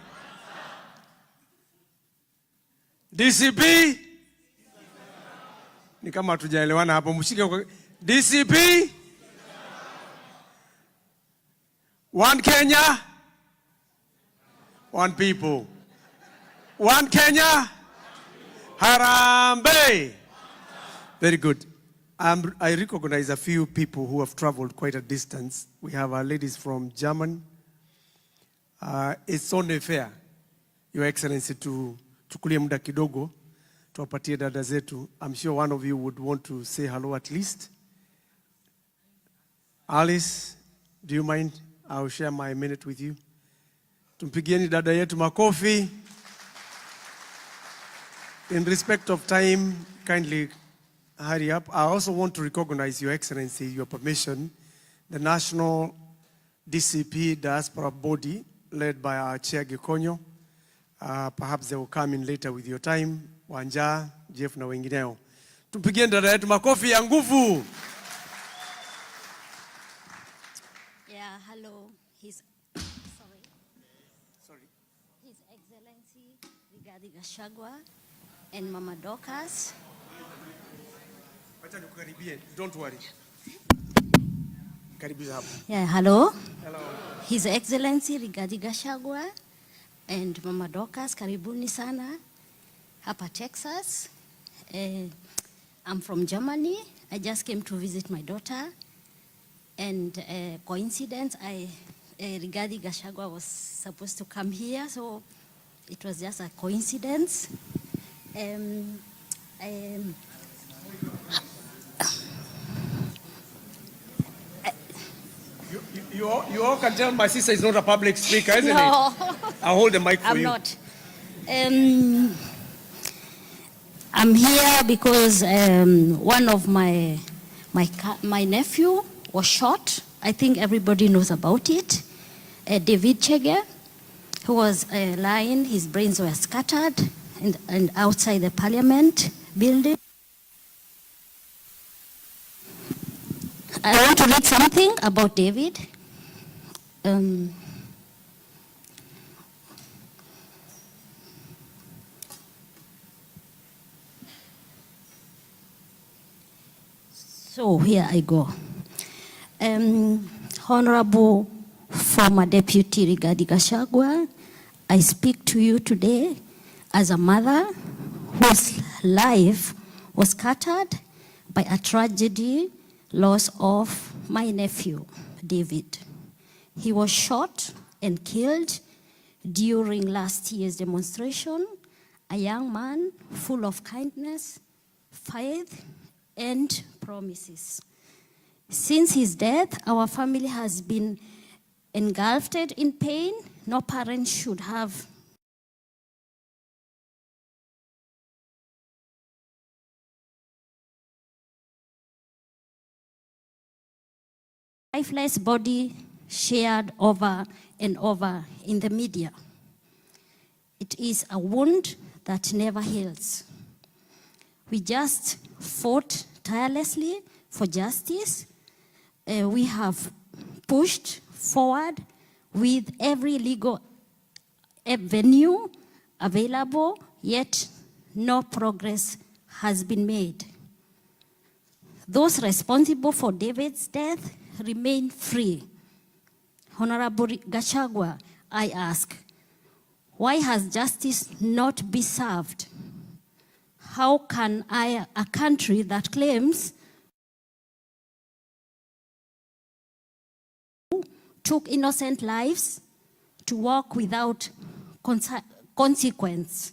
DCP. Ni kama hatujaelewana hapo. Mshike kwa DCP. One Kenya. One people. One Kenya. Harambee. Very good. I recognize a few people who have traveled quite a distance. We have our ladies from Germany. It's only fair, Your Excellency, to chukulie muda kidogo tuwapatie dada zetu. I'm sure one of you would want to say hello at least. Alice, do you mind? I'll share my minute with you. Tumpigieni dada yetu makofi. In respect of time, kindly hurry up. I also want to recognize, Your Excellency, your permission, the National DCP Diaspora Body, led by our Chair Gikonyo. Perhaps they will come in later with your time. Wanja, Jeff na wengineo. Tumpigieni dada yetu makofi ya nguvu. Yeah, hello. His Excellency Rigathi Gachagua and Mama Dorcas. Don't worry. Yeah, hello. Hello. His Excellency Rigathi Gachagua and Mama Dorcas, karibuni sana hapa Texas. I'm from Germany. I just came to visit my daughter. And coincidence, Rigathi Gachagua was supposed to come here, so it was just a coincidence. You all can tell my sister is not a public speaker, isn't it? No. I'll hold the mic for I'm you. not. I'm here because one of my nephew was shot. I think everybody knows about it. David Chege, who was lying, his brains were scattered and outside the parliament building. I want to read something about David. So here I go. Honorable former Deputy Rigathi Gachagua, I speak to you today as a mother whose life was scattered by a tragedy, loss of my nephew, David. He was shot and killed during last year's demonstration, a young man full of kindness, faith, and promises. Since his death, our family has been engulfed in pain. No parent should have lifeless body shared over and over in the media. It is a wound that never heals. We just fought tirelessly for justice. We have pushed forward with every legal avenue available, yet no progress has been made. Those responsible for David's death remain free. Honorable Gachagua, I ask, why has justice not been served? How can a country that claims took innocent lives to walk without consequence?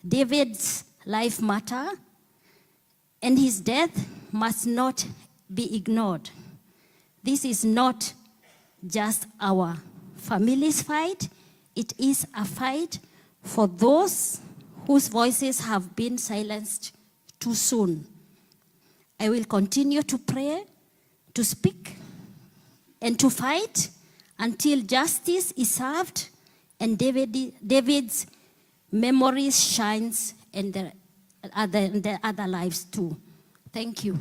David's life matter, and his death must not be ignored. This is not just our family's fight, it is a fight for those whose voices have been silenced too soon. I will continue to pray, to speak, and to fight until justice is served and David's memories shines in the other lives too. Thank you.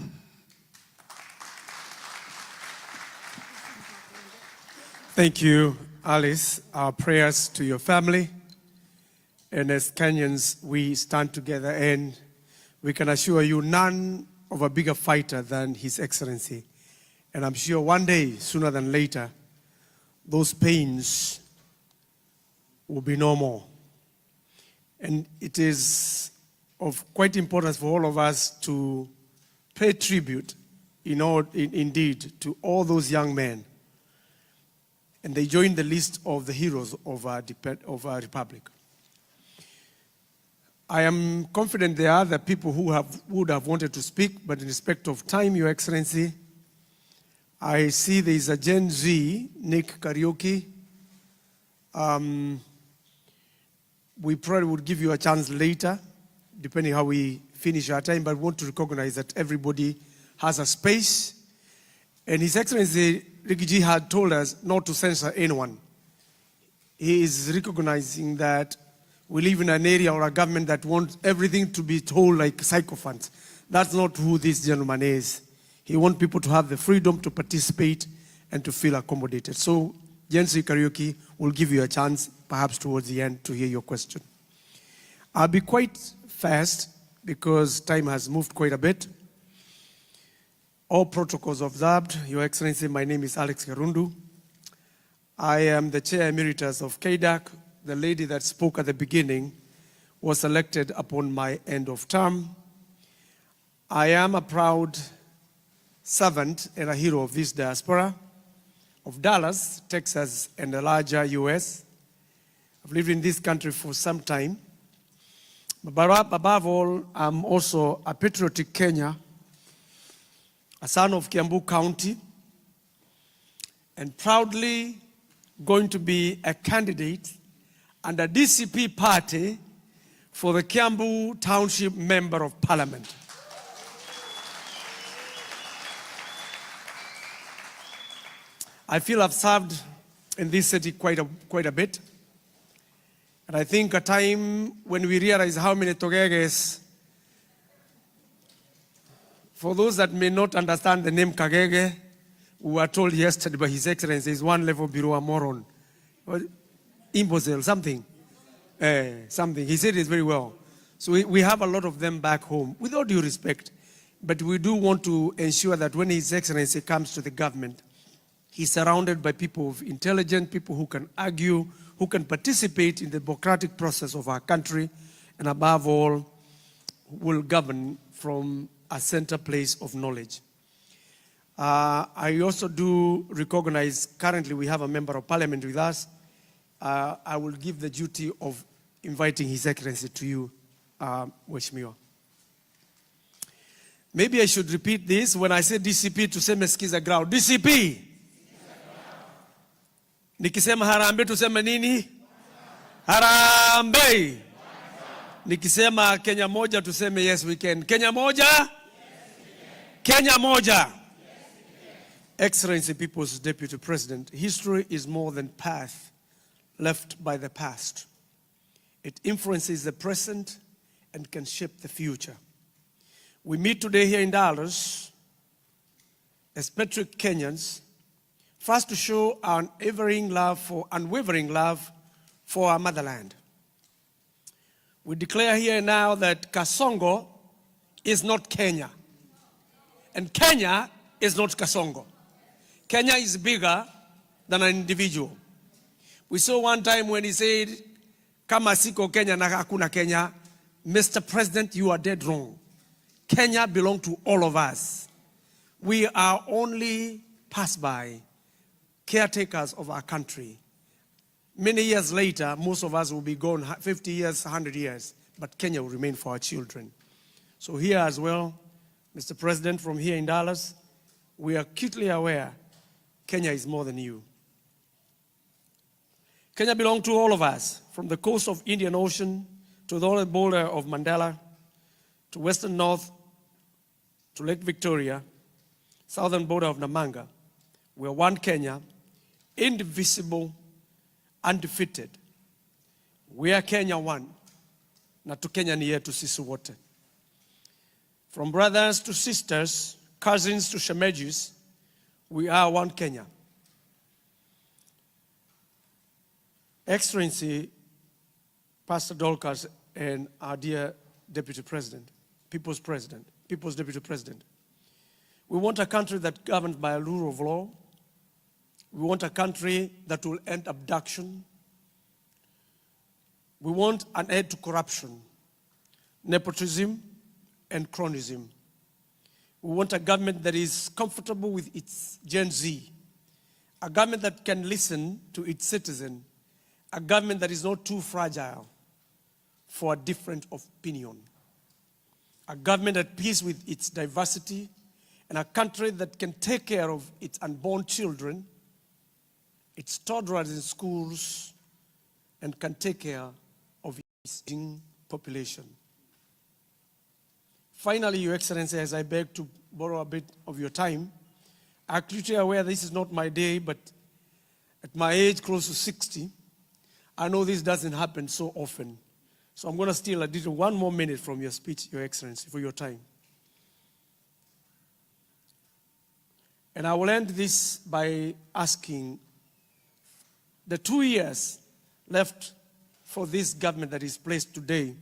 Thank you, Alice. Our prayers to your family. And as Kenyans, we stand together, and we can assure you none of a bigger fighter than His Excellency. And I'm sure one day, sooner than later, those pains will be no more. And it is of quite importance for all of us to pay tribute, indeed, to all those young men. And they join the list of the heroes of our republic. I am confident there are other people who would have wanted to speak, but in respect of time, Your Excellency, I see there is a Gen Z, Nick Karaoke. We probably would give you a chance later, depending how we finish our time, but we want to recognize that everybody has a space. And His Excellency Rigathi had told us not to censor anyone. He is recognizing that we live in an area or a government that wants everything to be told like sycophants. That's not who this gentleman is. He wants people to have the freedom to participate and to feel accommodated. So, Gen Z Karaoke will give you a chance, perhaps towards the end, to hear your question. I'll be quite fast because time has moved quite a bit. All protocols observed. Your Excellency, my name is Alex Karundu. I am the Chair Emeritus of KDAC. The lady that spoke at the beginning was elected upon my end of term. I am a proud servant and a hero of this diaspora, of Dallas, Texas, and the larger US. I've lived in this country for some time. But above all, I'm also a patriotic Kenya, a son of Kiambu County, and proudly going to be a candidate under DCP party for the Kiambu Township Member of Parliament. I feel I've served in this city quite a bit. And I think a time when we realize how many Togeges, for those that may not understand the name Kagege, we were told yesterday by His Excellency is one level below a moron. Imbecile, something. Something. He said it very well. So we have a lot of them back home, with all due respect. But we do want to ensure that when His Excellency comes to the government, he's surrounded by people of intelligent, people who can argue, who can participate in the democratic process of our country, and above all, will govern from a center place of knowledge. I also do recognize, currently we have a member of parliament with us. I will give the duty of inviting His Excellency to you, Mheshimiwa. Maybe I should repeat this. When I say DCP, tuseme sikiza ground. DCP! Nikisema harambe tuseme nini? Harambe! Nikisema Kenya moja tuseme yes we can. Kenya moja? Yes, we can. Kenya moja? Yes, we can. Excellency, People's Deputy President, history is more than path left by the past. It influences the present and can shape the future. We meet today here in Dallas as patriotic Kenyans, first to show our unwavering love for our motherland. We declare here now that Kasongo is not Kenya, and Kenya is not Kasongo. Kenya is bigger than an individual. We saw one time when he said, kama siko Kenya na hakuna Kenya, Mr. President, you are dead wrong. Kenya belongs to all of us. We are only pass-by, caretakers of our country. Many years later, most of us will be gone, 50 years, 100 years, but Kenya will remain for our children. So here as well, Mr. President, from here in Dallas, we are acutely aware Kenya is more than you. Kenya belongs to all of us, from the coast of Indian Ocean to the border of Mandela, to western north, to Lake Victoria, southern border of Namanga. We are one Kenya, indivisible, undefeated, We are Kenya one. Na tu Kenya ni yetu sisi wote. From brothers to sisters, cousins to shemejis, we are one Kenya. Excellency, Pastor Dolcas, and our dear Deputy President, People's Deputy President. We want a country that's governed by a rule of law. We want a country that will end abduction. We want an end to corruption, nepotism, and cronyism. We want a government that is comfortable with its Gen Z, a government that can listen to its citizen, a government that is not too fragile for a different opinion, a government at peace with its diversity, and a country that can take care of its unborn children, its toddlers in schools, and can take care of its aging population. Finally, Your Excellency, as I beg to borrow a bit of your time, I'm acutely aware this is not my day, but at my age, close to 60, I know this doesn't happen so often. So I'm going to steal one more minute from your speech, Your Excellency, for your time. And I will end this by asking the 2 years left for this government that is placed today,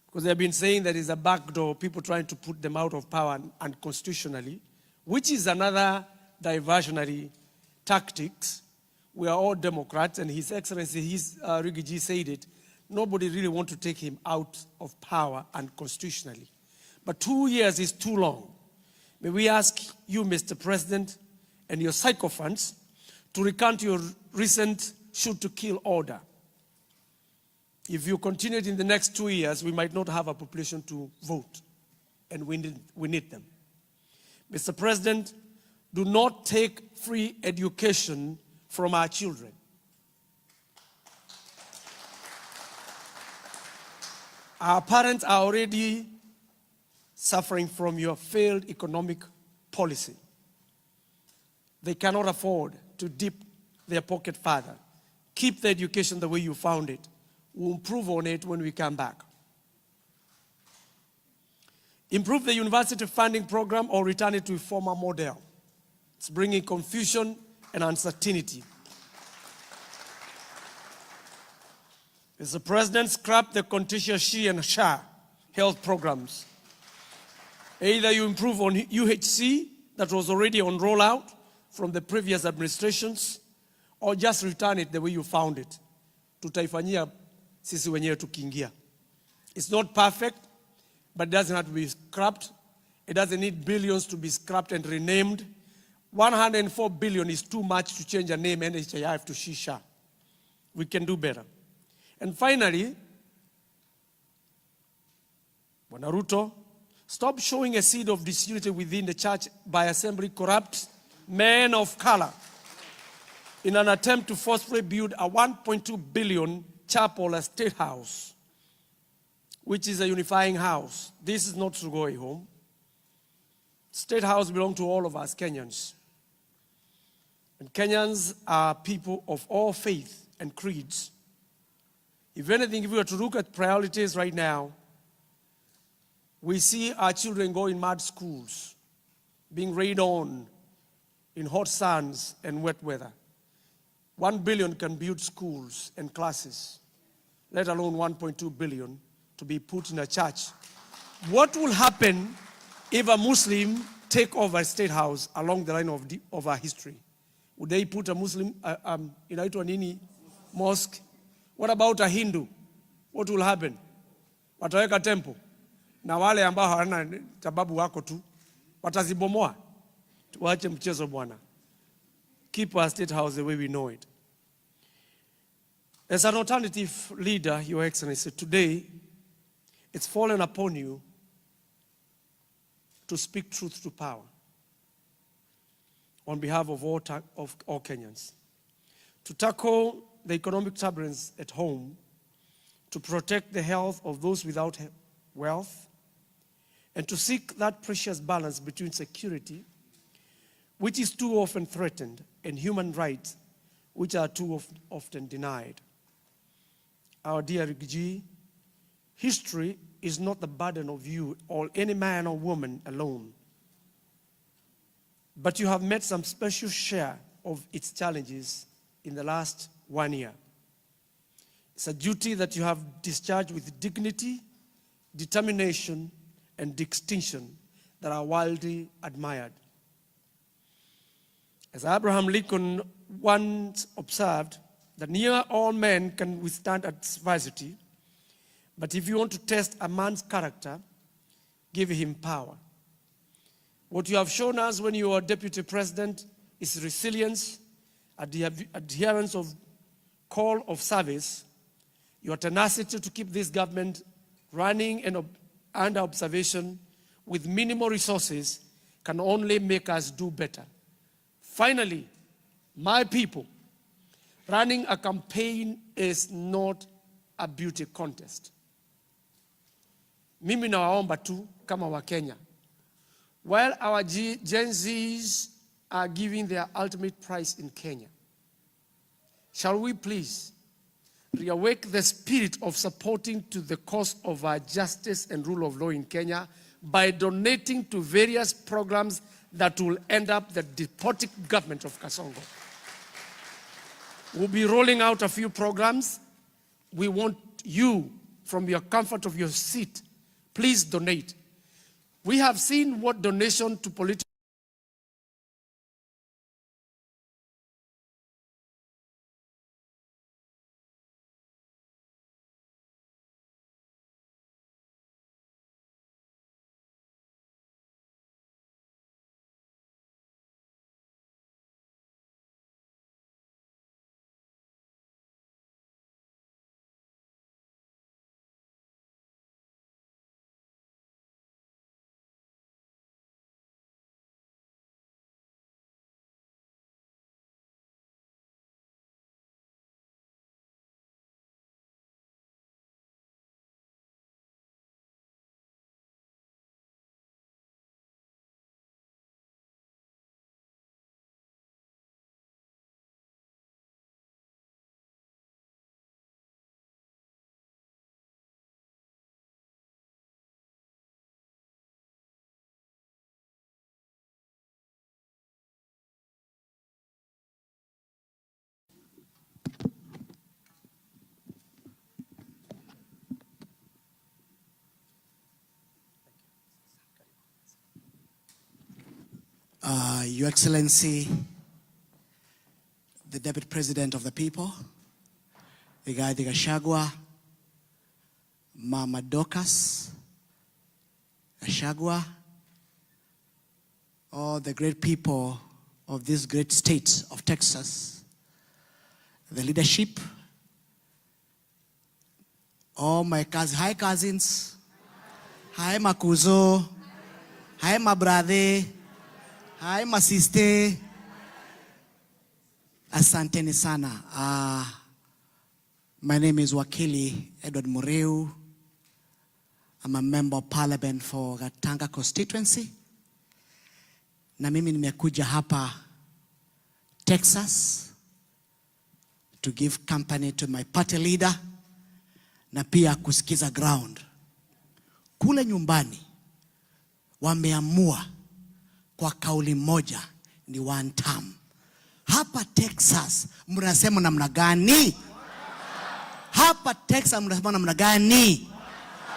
because they have been saying there is a backdoor, people trying to put them out of power unconstitutionally, which is another diversionary tactics. We are all Democrats, and His Excellency, Rigathi said it, nobody really wants to take him out of power unconstitutionally. But 2 years is too long. May we ask you, Mr. President, and your sycophants to recount your recent shoot-to-kill order. If you continue it in the next 2 years, we might not have a population to vote, and we need them. Mr. President, do not take free education from our children. Our parents are already suffering from your failed economic policy. They cannot afford to dip their pocket further. Keep the education the way you found it. We'll improve on it when we come back. Improve the university funding program or return it to a former model. It's bringing confusion and uncertainty. Mr. President, scrap the contentious SHE and SHA health programs. Either you improve on UHC that was already on rollout from the previous administrations, or just return it the way you found it. Tutaifanyia sisi wenyewe tukiingia. It's not perfect, but it doesn't have to be scrapped. It doesn't need billions to be scrapped and renamed. 104 billion is too much to change a name NHIF to SHISHA. We can do better. And finally, Bwana Ruto, stop showing a seed of disunity within the church by assembling corrupt men of color in an attempt to forcefully build a 1.2 billion chapel, a state house, which is a unifying house. This is not Sugoi home. State house belongs to all of us Kenyans. And Kenyans are people of all faith and creeds. If anything, if we were to look at priorities right now, we see our children go in mud schools, being rained on in hot suns and wet weather. 1 billion can build schools and classes, let alone 1.2 billion to be put in a church. What will happen if a Muslim take over a state house along the line of our history? Would they put a Muslim, inaitwa nini, mosque? What about a Hindu? What will happen? Wataweka temple. Na wale ambao hawana sababu wako tu watazibomoa. Tuache mchezo bwana. Keep our state house the way we know it. As an alternative leader, Your Excellency, today it's fallen upon you to speak truth to power on behalf of all Kenyans, to tackle the economic turbulence at home, to protect the health of those without wealth, and to seek that precious balance between security, which is too often threatened, and human rights, which are too often denied. our dear Rigathi, history is not the burden of you or any man or woman alone, but you have made some special share of its challenges in the last 1 year. It's a duty that you have discharged with dignity, determination, and distinction that are widely admired. As Abraham Lincoln once observed, that near all men can withstand adversity, but if you want to test a man's character, give him power. What you have shown us when you were deputy president is resilience, adherence of call of service, your tenacity to keep this government running and under observation with minimal resources can only make us do better. Finally, my people, running a campaign is not a beauty contest. Mimi nawaomba tu kama Wakenya, while our Gen Zs are giving their ultimate prize in Kenya, shall we please reawake the spirit of supporting to the cause of our justice and rule of law in Kenya by donating to various programs that will end up the despotic government of Kasongo. We'll be rolling out a few programs. We want you, from your comfort of your seat, please donate. We have seen what donation to political Your Excellency, the Deputy President of the People, Rigathi Gachagua, Mama Dorcas Gachagua, all the great people of this great state of Texas, the leadership, all my cousins, hi cousins, hi Makuzo, hi my brother, hi my sister. Asanteni sana. My name is Wakili Edward Mureu. I'm a member of parliament for Gatanga constituency. Na mimi nimekuja hapa Texas to give company to my party leader na pia kusikiza ground. Kule nyumbani wameamua kwa kauli moja ni one term. Hapa Texas mnasema namna gani? Hapa Texas mnasema namna gani?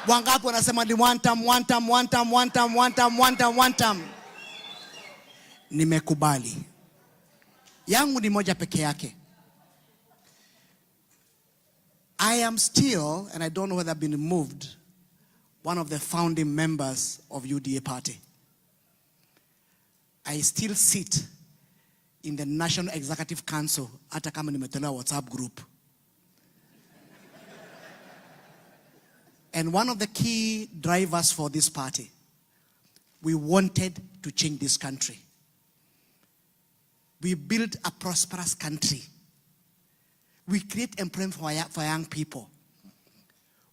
Wangapi wanasema ni one term, one term, one term, one term, one term, one term, one term? Nimekubali. Yangu ni moja peke yake. I am still, and I don't know whether I've been removed, one of the founding members of UDA party. I still sit in the National Executive Council, hata kama nimetolewa WhatsApp group. And one of the key drivers for this party, we wanted to change this country. We built a prosperous country. We create employment for young people.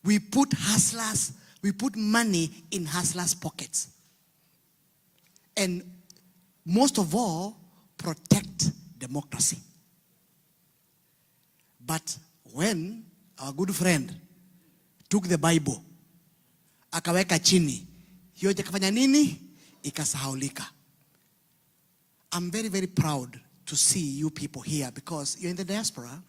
We put hustlers, we put money in hustlers' pockets. And most of all, protect democracy. But when our good friend, took the Bible, akaweka chini. Hiyo ikafanya nini? Ikasahaulika. I'm very, very proud to see you people here because you're in the diaspora.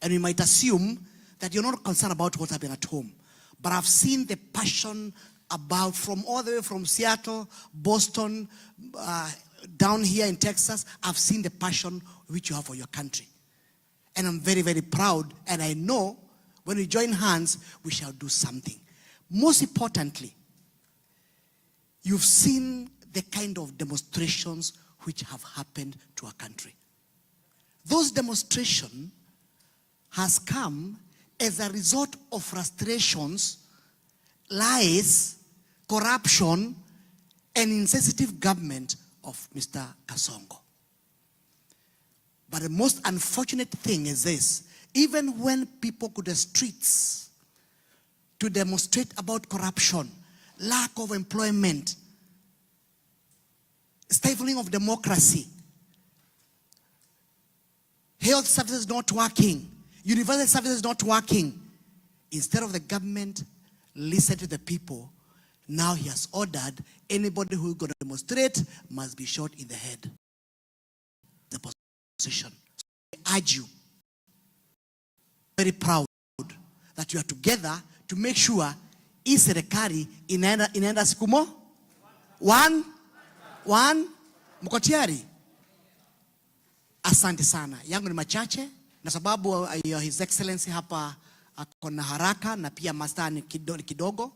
And we might assume that you're not concerned about what's happening at home. But I've seen the passion about from all the way from Seattle, Boston, down here in Texas. I've seen the passion which you have for your country. And I'm very, very proud. And I know when we join hands, we shall do something. Most importantly, you've seen the kind of demonstrations which have happened to our country. Those demonstrations has come as a result of frustrations, lies, corruption, and insensitive government of Mr. Kasongo. But the most unfortunate thing is this: even when people go to the streets to demonstrate about corruption, lack of employment, stifling of democracy, health services not working, universal services not working, instead of the government listen to the people, now he has ordered anybody who is going to demonstrate must be shot in the head. The position. So I urge you, very proud that you are together to make sure hii serikali inaenda siku mo? One, mko tayari? Asante sana. Yangu ni machache na sababu His Excellency hapa ako na haraka na pia master ni kidogo.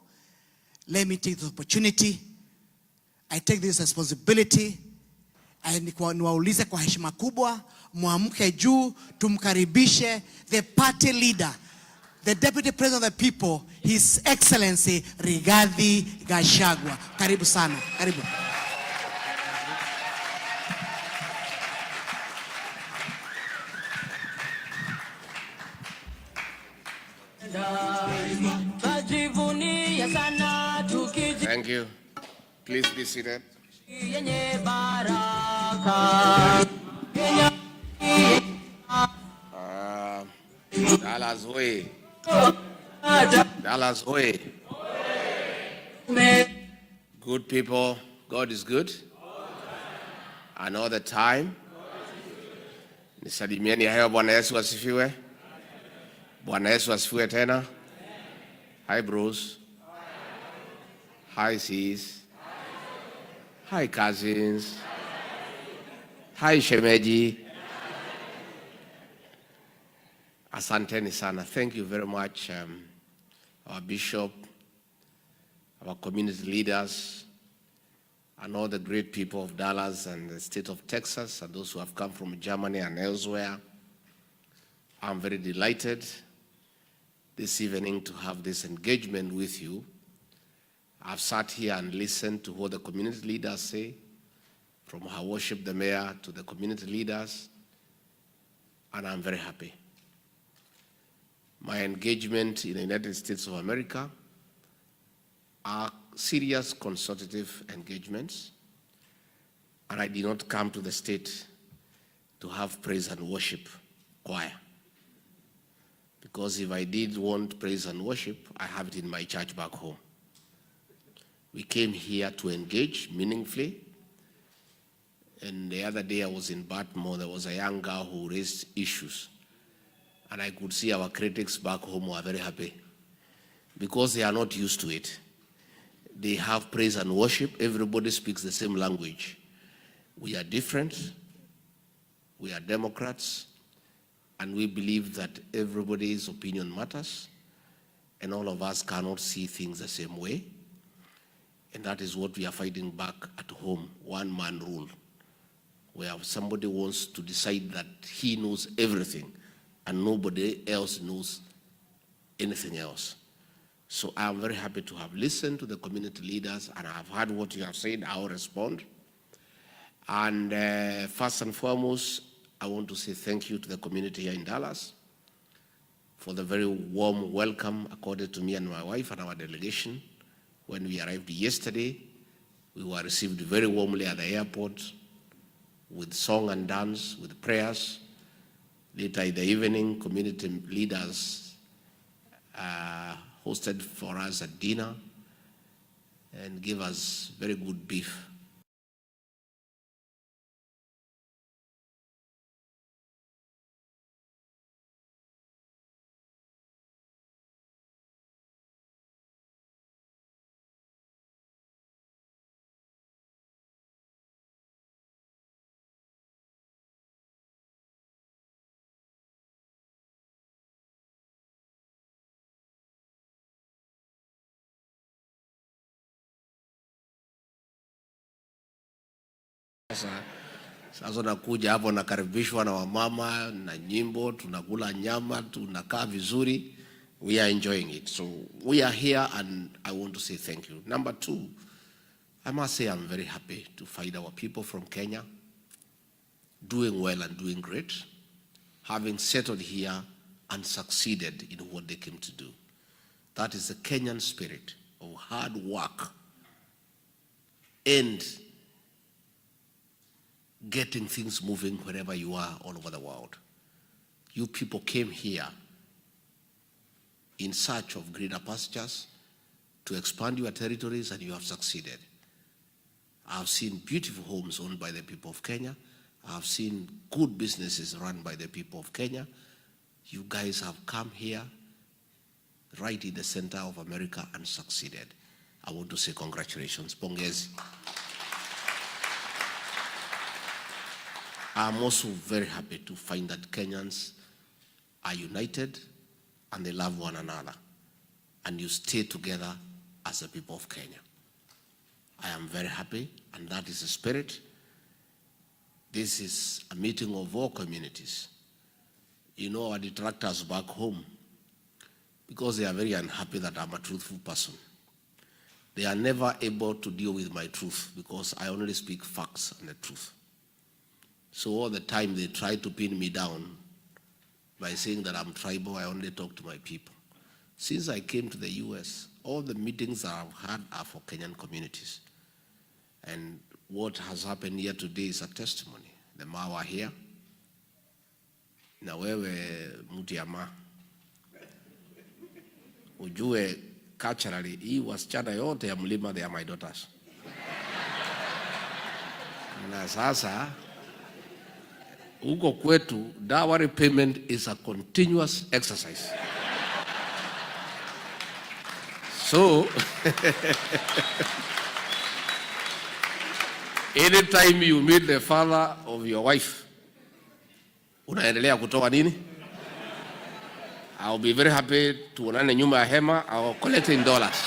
Let me take this opportunity. I take this responsibility. Niwaulize kwa heshima kubwa, muamke juu, tumkaribishe the party leader, the Deputy President of the People, His Excellency Rigathi Gachagua. Karibu sana. Karibu. Thank you. Please be seated. Dallas way. Dallas way. Good people, God is good. And all the time. Nisalimieni hayo. Bwana Yesu asifiwe. Bwana Yesu asifiwe tena. Hi Bruce. Hi sis. Hi cousins. Hi shemeji. Asanteni sana. Thank you very much, our bishop, our community leaders, and all the great people of Dallas and the state of Texas, and those who have come from Germany and elsewhere. I'm very delighted this evening to have this engagement with you. I've sat here and listened to what the community leaders say, from our worship, the mayor, to the community leaders, and I'm very happy. My engagement in the United States of America are serious consultative engagements, and I did not come to the state to have praise and worship choir. Because if I did want praise and worship, I have it in my church back home. We came here to engage meaningfully. And the other day I was in Baltimore, there was a young girl who raised issues. And I could see our critics back home were very happy because they are not used to it. They have praise and worship. Everybody speaks the same language. We are different. We are Democrats. And we believe that everybody's opinion matters. And all of us cannot see things the same way. And that is what we are fighting back at home, one-man rule, where somebody wants to decide that he knows everything and nobody else knows anything else. So I am very happy to have listened to the community leaders, and I have heard what you have said. I will respond. And first and foremost, I want to say thank you to the community here in Dallas for the very warm welcome accorded to me and my wife and our delegation. When we arrived yesterday, we were received very warmly at the airport with song and dance, with prayers. Later in the evening, community leaders hosted for us a dinner and gave us very good beef. Sasa nakuja hapo nakaribishwa na wamama na nyimbo, tunakula nyama, tunakaa vizuri. We are enjoying it. So we are here and I want to say thank you. Number two, I must say I'm very happy to find our people from Kenya doing well and doing great, having settled here and succeeded in what they came to do. That is the Kenyan spirit of hard work and getting things moving wherever you are all over the world. You people came here in search of greener pastures to expand your territories, and you have succeeded. I've seen beautiful homes owned by the people of Kenya. I've seen good businesses run by the people of Kenya. You guys have come here right in the center of America and succeeded. I want to say congratulations. Pongezi. I'm also very happy to find that Kenyans are united and they love one another, and you stay together as the people of Kenya. I am very happy, and that is the spirit. This is a meeting of all communities. You know, our detractors back home, because they are very unhappy that I'm a truthful person, they are never able to deal with my truth because I only speak facts and the truth. So all the time they try to pin me down by saying that I'm tribal, I only talk to my people. Since I came to the US, all the meetings that I've had are for Kenyan communities. And what has happened here today is a testimony. The Ma were here. Na wewe mtu ya Ma. Ujue culturally, hii wasichana yote ya mlima, they are my daughters. Na sasa, huko kwetu, dowry payment is a continuous exercise. So, anytime you meet the father of your wife, unaendelea kutoa nini? I'll be very happy tuonane nyuma ya hema. I'll collect in dollars.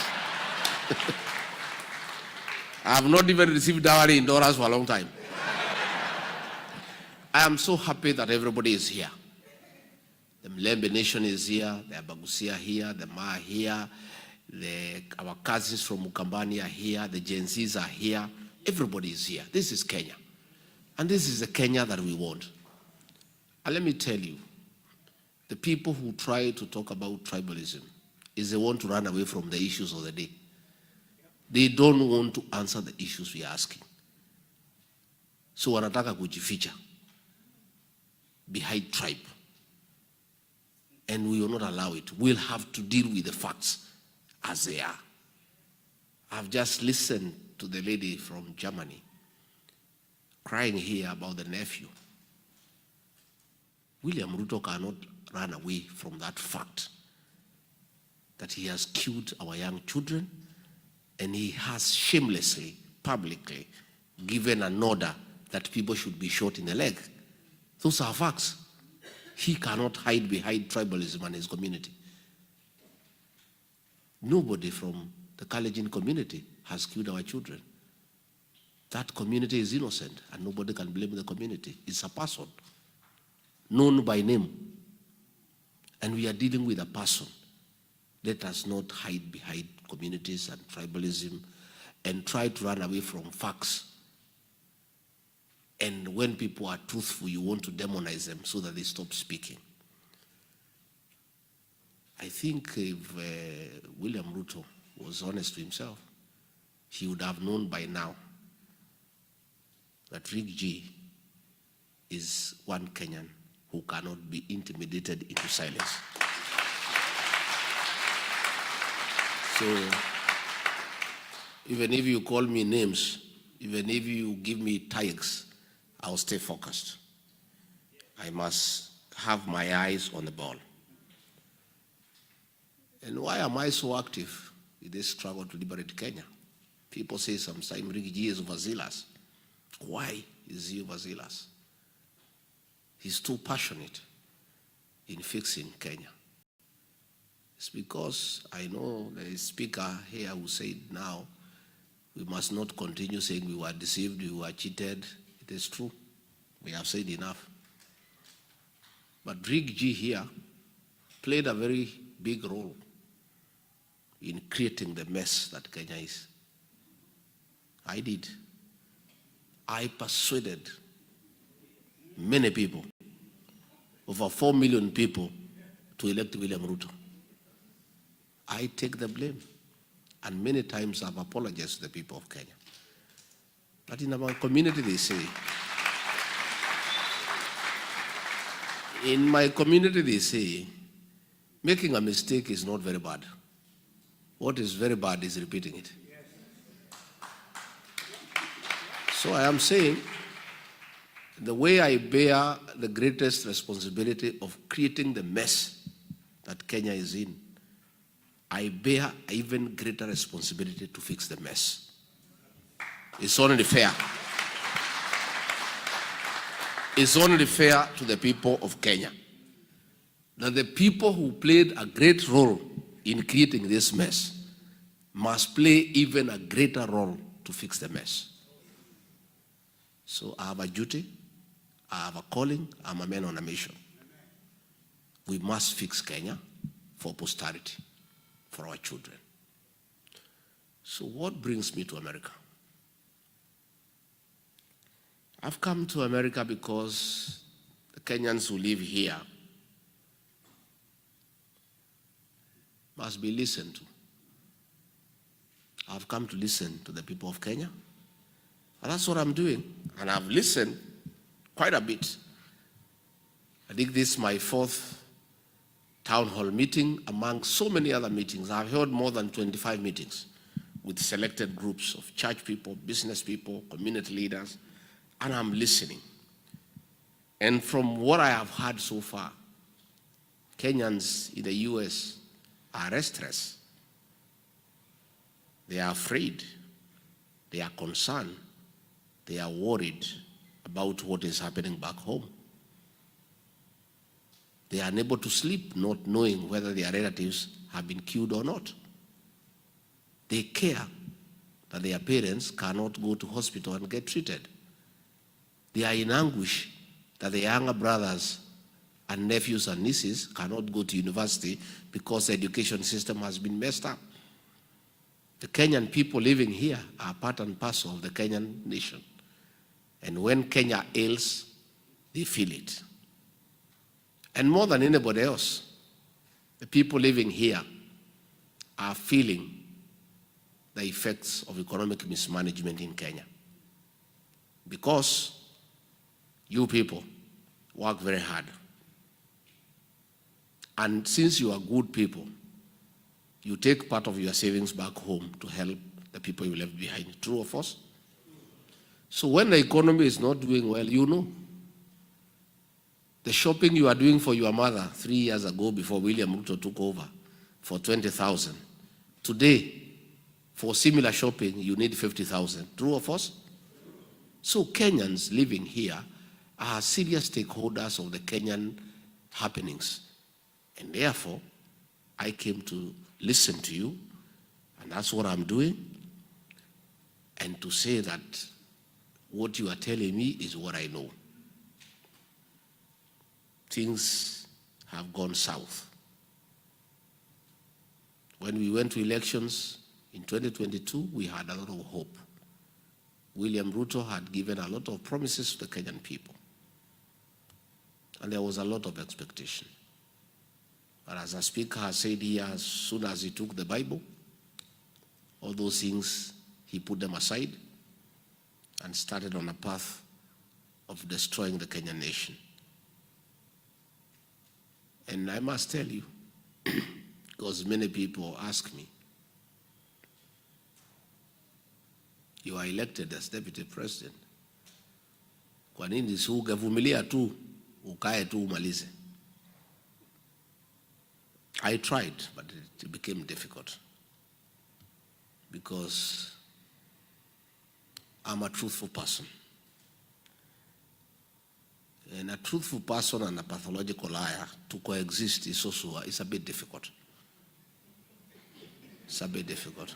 I have not even received dowry in dollars for a long time. I am so happy that everybody is here. The Mlembe Nation is here, the Abagusia here, the Ma are here, our cousins from Mukambani are here, the Gen Zs are here. Everybody is here. This is Kenya. And this is the Kenya that we want. And let me tell you, the people who try to talk about tribalism is they want to run away from the issues of the day. They don't want to answer the issues we are asking. So wanataka kujificha behind tribe. And we will not allow it. We'll have to deal with the facts as they are. I've just listened to the lady from Germany crying here about the nephew. William Ruto cannot run away from that fact that he has killed our young children, and he has shamelessly, publicly given an order that people should be shot in the leg. Those are facts. He cannot hide behind tribalism and his community. Nobody from the Kalenjin community has killed our children. That community is innocent, and nobody can blame the community. It's a person known by name. And we are dealing with a person. Let us not hide behind communities and tribalism and try to run away from facts. And when people are truthful, you want to demonize them so that they stop speaking. I think if William Ruto was honest to himself, he would have known by now that Rig G is one Kenyan who cannot be intimidated into silence. So, even if you call me names, even if you give me tags, I'll stay focused. I must have my eyes on the ball. And why am I so active in this struggle to liberate Kenya? People say sometimes Rigathi is overzealous. Why is he overzealous? He's too passionate in fixing Kenya. It's because I know there is a speaker here who said now we must not continue saying we were deceived, we were cheated. It is true. We have said enough. But Rigathi here played a very big role in creating the mess that Kenya is. I did. I persuaded many people, over 4 million people, to elect William Ruto. I take the blame. And many times I've apologized to the people of Kenya. But in our community, they say, in my community, they say, making a mistake is not very bad. What is very bad is repeating it. So I am saying, the way I bear the greatest responsibility of creating the mess that Kenya is in, I bear even greater responsibility to fix the mess. It's only fair. It's only fair to the people of Kenya that the people who played a great role in creating this mess must play even a greater role to fix the mess. So I have a duty, I have a calling, I'm a man on a mission. We must fix Kenya for posterity, for our children. So what brings me to America? I've come to America because the Kenyans who live here must be listened to. I've come to listen to the people of Kenya. And that's what I'm doing. And I've listened quite a bit. I think this is my 4th town hall meeting among so many other meetings. I've held more than 25 meetings with selected groups of church people, business people, community leaders, and I'm listening. And from what I have heard so far, Kenyans in the US are restless. They are afraid. They are concerned. They are worried about what is happening back home. They are unable to sleep, not knowing whether their relatives have been killed or not. They care that their parents cannot go to hospital and get treated. They are in anguish that the younger brothers and nephews and nieces cannot go to university because the education system has been messed up. The Kenyan people living here are part and parcel of the Kenyan nation. And when Kenya ails, they feel it. And more than anybody else, the people living here are feeling the effects of economic mismanagement in Kenya. Because you people work very hard. And since you are good people, you take part of your savings back home to help the people you left behind. True or false? So when the economy is not doing well, you know. The shopping you are doing for your mother 3 years ago before William Ruto took over for 20,000. Today, for similar shopping, you need 50,000. True or false? So Kenyans living here are serious stakeholders of the Kenyan happenings. And therefore, I came to listen to you, and that's what I'm doing, and to say that what you are telling me is what I know. Things have gone south. When we went to elections in 2022, we had a lot of hope. William Ruto had given a lot of promises to the Kenyan people. And there was a lot of expectation. But as a speaker has said here, as soon as he took the Bible, all those things, he put them aside and started on a path of destroying the Kenyan nation. And I must tell you, because many people ask me, you are elected as deputy president. Kwa nini si ungevumilia tu, ukae tu umalize? I tried, but it became difficult because I'm a truthful person. And a truthful person and a pathological liar to coexist is also it's a bit difficult. It's a bit difficult.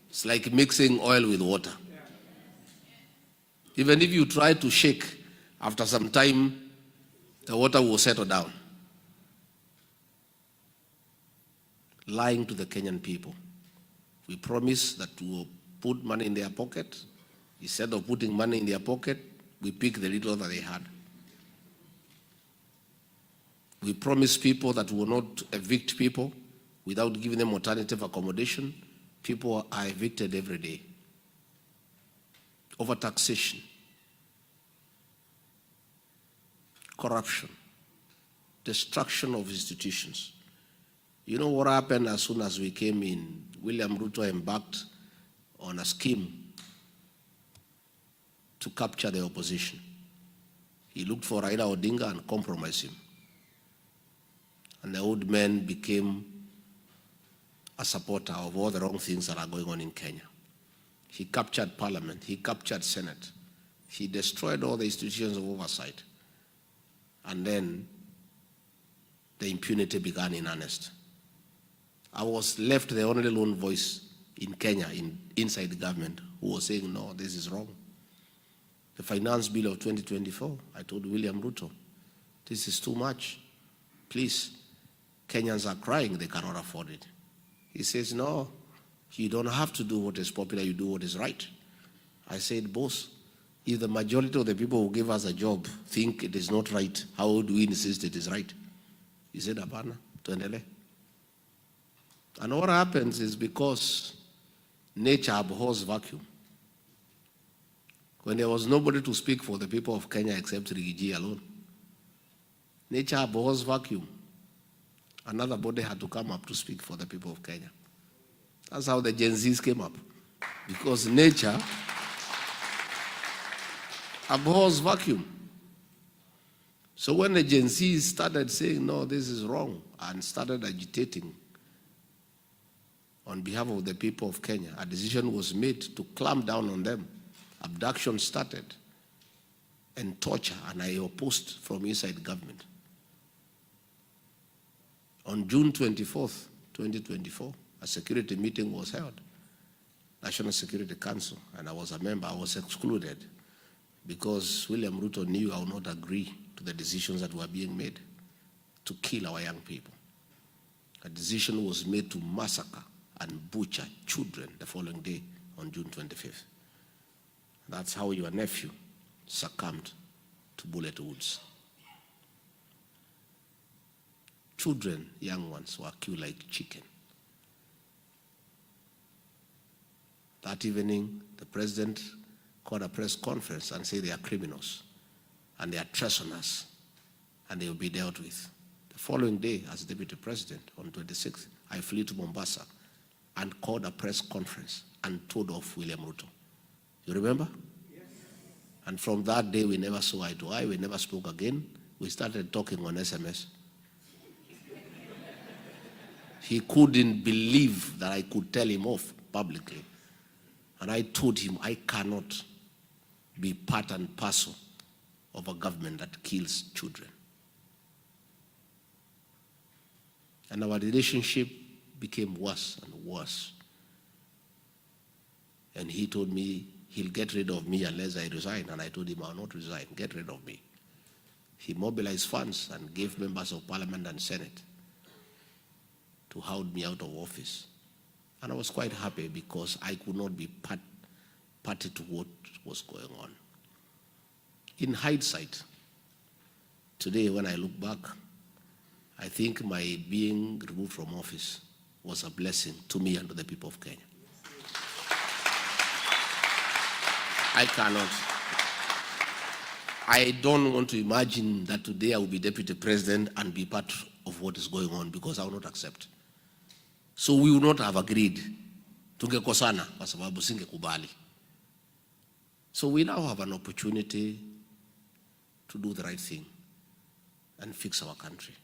It's like mixing oil with water. Even if you try to shake, after some time, the water will settle down. Lying to the Kenyan people. We promise that we will put money in their pocket. Instead of putting money in their pocket, we pick the little that they had. We promise people that we will not evict people without giving them alternative accommodation. People are evicted every day. Overtaxation. Corruption. Destruction of institutions. You know what happened as soon as we came in? William Ruto embarked on a scheme to capture the opposition. He looked for Raila Odinga and compromised him. And the old man became a supporter of all the wrong things that are going on in Kenya. He captured parliament, he captured Senate. He destroyed all the institutions of oversight. And then the impunity began in earnest. I was left the only lone voice in Kenya, inside the government, who was saying, no, this is wrong. The finance bill of 2024, I told William Ruto, this is too much. Please, Kenyans are crying, they cannot afford it. He says, no, you don't have to do what is popular, you do what is right. I said, boss, if the majority of the people who give us a job think it is not right, how do we insist it is right? He said, hapana, tuendele. And what happens is because nature abhors vacuum. When there was nobody to speak for the people of Kenya except Rigathi alone, nature abhors vacuum. Another body had to come up to speak for the people of Kenya. That's how the Gen Zs came up. Because nature abhors vacuum. So when the Gen Zs started saying, no, this is wrong, and started agitating on behalf of the people of Kenya, a decision was made to clamp down on them. Abduction started, and torture, and I opposed from inside government. On June 24th, 2024, a security meeting was held, National Security Council, and I was a member. I was excluded because William Ruto knew I would not agree to the decisions that were being made to kill our young people. A decision was made to massacre and butcher children the following day on June 25th. That's how your nephew succumbed to bullet wounds. Children, young ones, were killed like chicken. That evening, the president called a press conference and said they are criminals and they are treasoners and they will be dealt with. The following day, as deputy president, on 26th, I flew to Mombasa and called a press conference and told off William Ruto. You remember? Yes. And from that day, we never saw eye to eye. We never spoke again. We started talking on SMS. He couldn't believe that I could tell him off publicly. And I told him I cannot be part and parcel of a government that kills children. And our relationship became worse and worse. And he told me he'll get rid of me unless I resign. And I told him I'll not resign, get rid of me. He mobilized funds and gave members of parliament and senate to hold me out of office. And I was quite happy because I could not be party to what was going on. In hindsight, today when I look back, I think my being removed from office was a blessing to me and to the people of Kenya. I don't want to imagine that today I will be deputy president and be part of what is going on, because I will not accept. So we will not have agreed. Tungekosana kwa sababu singekubali. So we now have an opportunity to do the right thing and fix our country.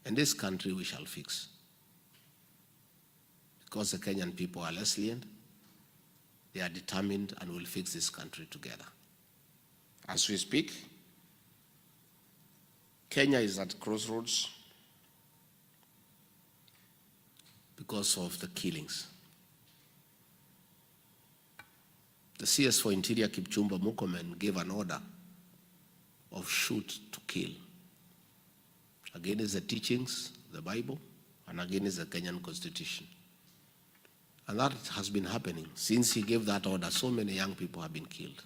And this country we shall fix. Because the Kenyan people are resilient, they are determined, and will fix this country together. As we speak, Kenya is at crossroads because of the killings. The CS for Interior, Kipchumba Murkomen, gave an order of shoot to kill against the teachings, the Bible, and against the Kenyan Constitution. And that has been happening. Since he gave that order, so many young people have been killed.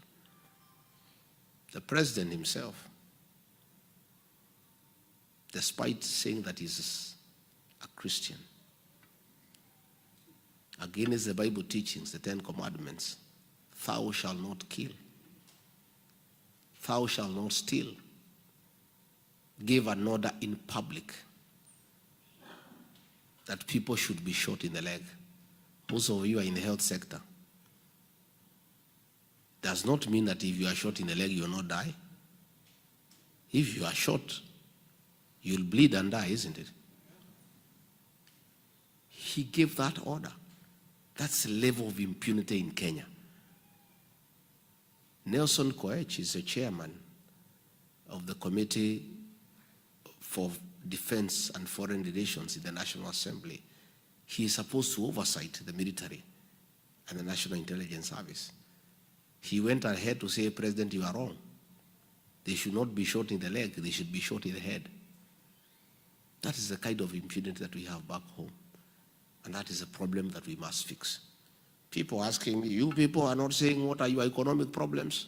The president himself, despite saying that he's a Christian, against the Bible teachings, the 10 Commandments, thou shalt not kill, thou shalt not steal, gave an order in public that people should be shot in the leg. Most of you are in the health sector. Does not mean that if you are shot in the leg, you will not die. If you are shot, you'll bleed and die, isn't it? He gave that order. That's the level of impunity in Kenya. Nelson Koech is the chairman of the Committee for Defense and Foreign Relations in the National Assembly. He is supposed to oversight the military and the National Intelligence Service. He went ahead to say, President, you are wrong. They should not be shot in the leg, they should be shot in the head. That is the kind of impunity that we have back home. And that is a problem that we must fix. People asking me, you people are not saying what are your economic problems?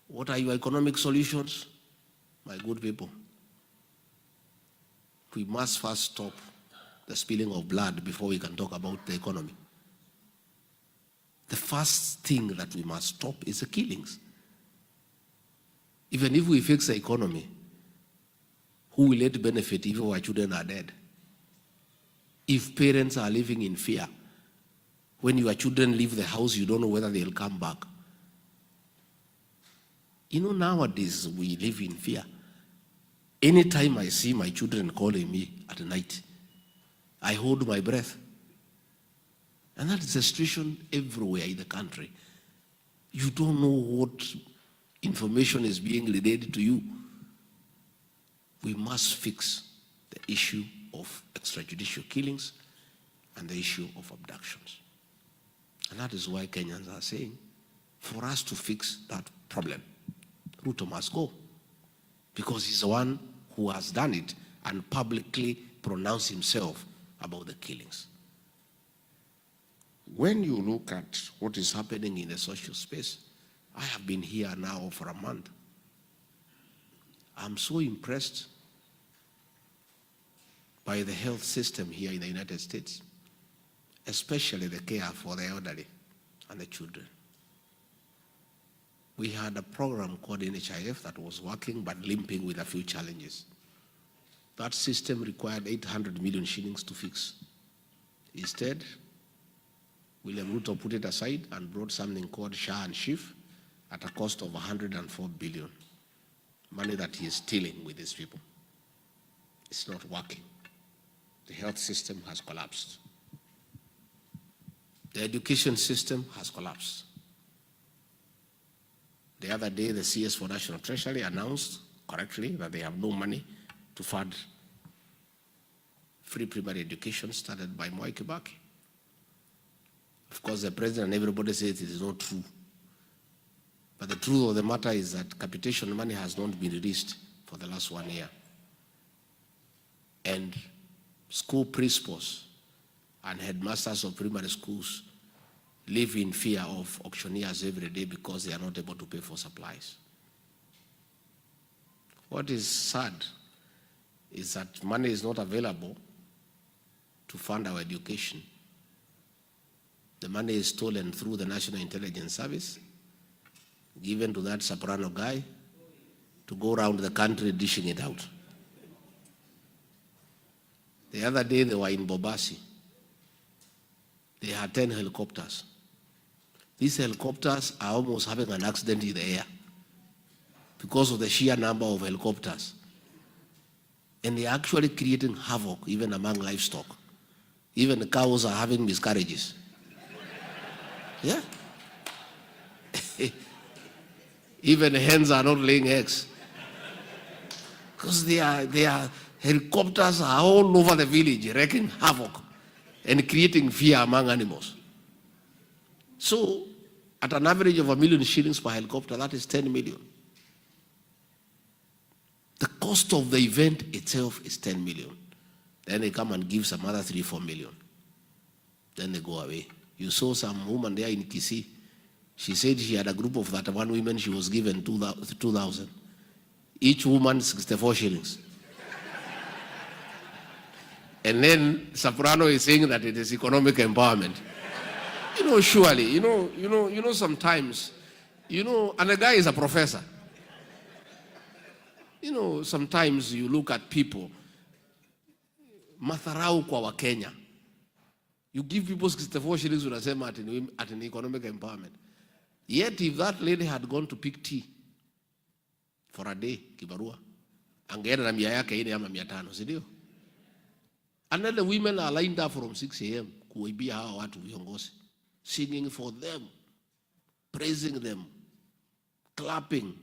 What are your economic solutions? My good people, we must first stop the spilling of blood before we can talk about the economy. The first thing that we must stop is the killings. Even if we fix the economy, who will it benefit if our children are dead? If parents are living in fear, when your children leave the house, you don't know whether they'll come back. You know, nowadays we live in fear. Anytime I see my children calling me at night, I hold my breath. And that is the situation everywhere in the country. You don't know what information is being relayed to you. We must fix the issue of extrajudicial killings and the issue of abductions. And that is why Kenyans are saying, for us to fix that problem, Ruto must go. Because he's the one who has done it and publicly pronounced himself about the killings. When you look at what is happening in the social space, I have been here now for a month. I'm so impressed by the health system here in the United States, especially the care for the elderly and the children. We had a program called NHIF that was working but limping with a few challenges. That system required 800 million shillings to fix. Instead, William Ruto put it aside and brought something called SHA and SHIF at a cost of 104 billion. Money that he is stealing with these people. It's not working. The health system has collapsed. The education system has collapsed. The other day, the CS for National Treasury announced correctly that they have no money to fund free primary education started by Mwai Kibaki. Of course, the president and everybody says it is not true. But the truth of the matter is that capitation money has not been released for the last 1 year. And school principals and headmasters of primary schools live in fear of auctioneers every day because they are not able to pay for supplies. What is sad is that money is not available to fund our education. The money is stolen through the National Intelligence Service. given to that soprano guy to go around the country dishing it out. The other day they were in Bobasi. They had 10 helicopters. These helicopters are almost having an accident in the air because of the sheer number of helicopters. And they're actually creating havoc even among livestock. Even the cows are having miscarriages. Yeah. Even the hens are not laying eggs. Because their helicopters are all over the village wreaking havoc and creating fear among animals. So, at an average of 1 million shillings per helicopter, that is 10 million. The cost of the event itself is 10 million. Then they come and give some other 3-4 million. Then they go away. You saw some woman there in Kisii. She said she had a group of 31 women. She was given 2,000. Each woman 64 shillings. And then Soprano is saying that it is economic empowerment. Surely, sometimes, and the guy is a professor. Sometimes you look at people, matharau kwa Kenya. You give people 64 shillings unasema at an economic empowerment. Yet if that lady had gone to pick tea for a day, kibarua, angeenda na 100 yake 4 ama 500, si ndio? And then the women are lined up from 6 a.m. kuibia hawa watu viongozi, singing for them, praising them, clapping.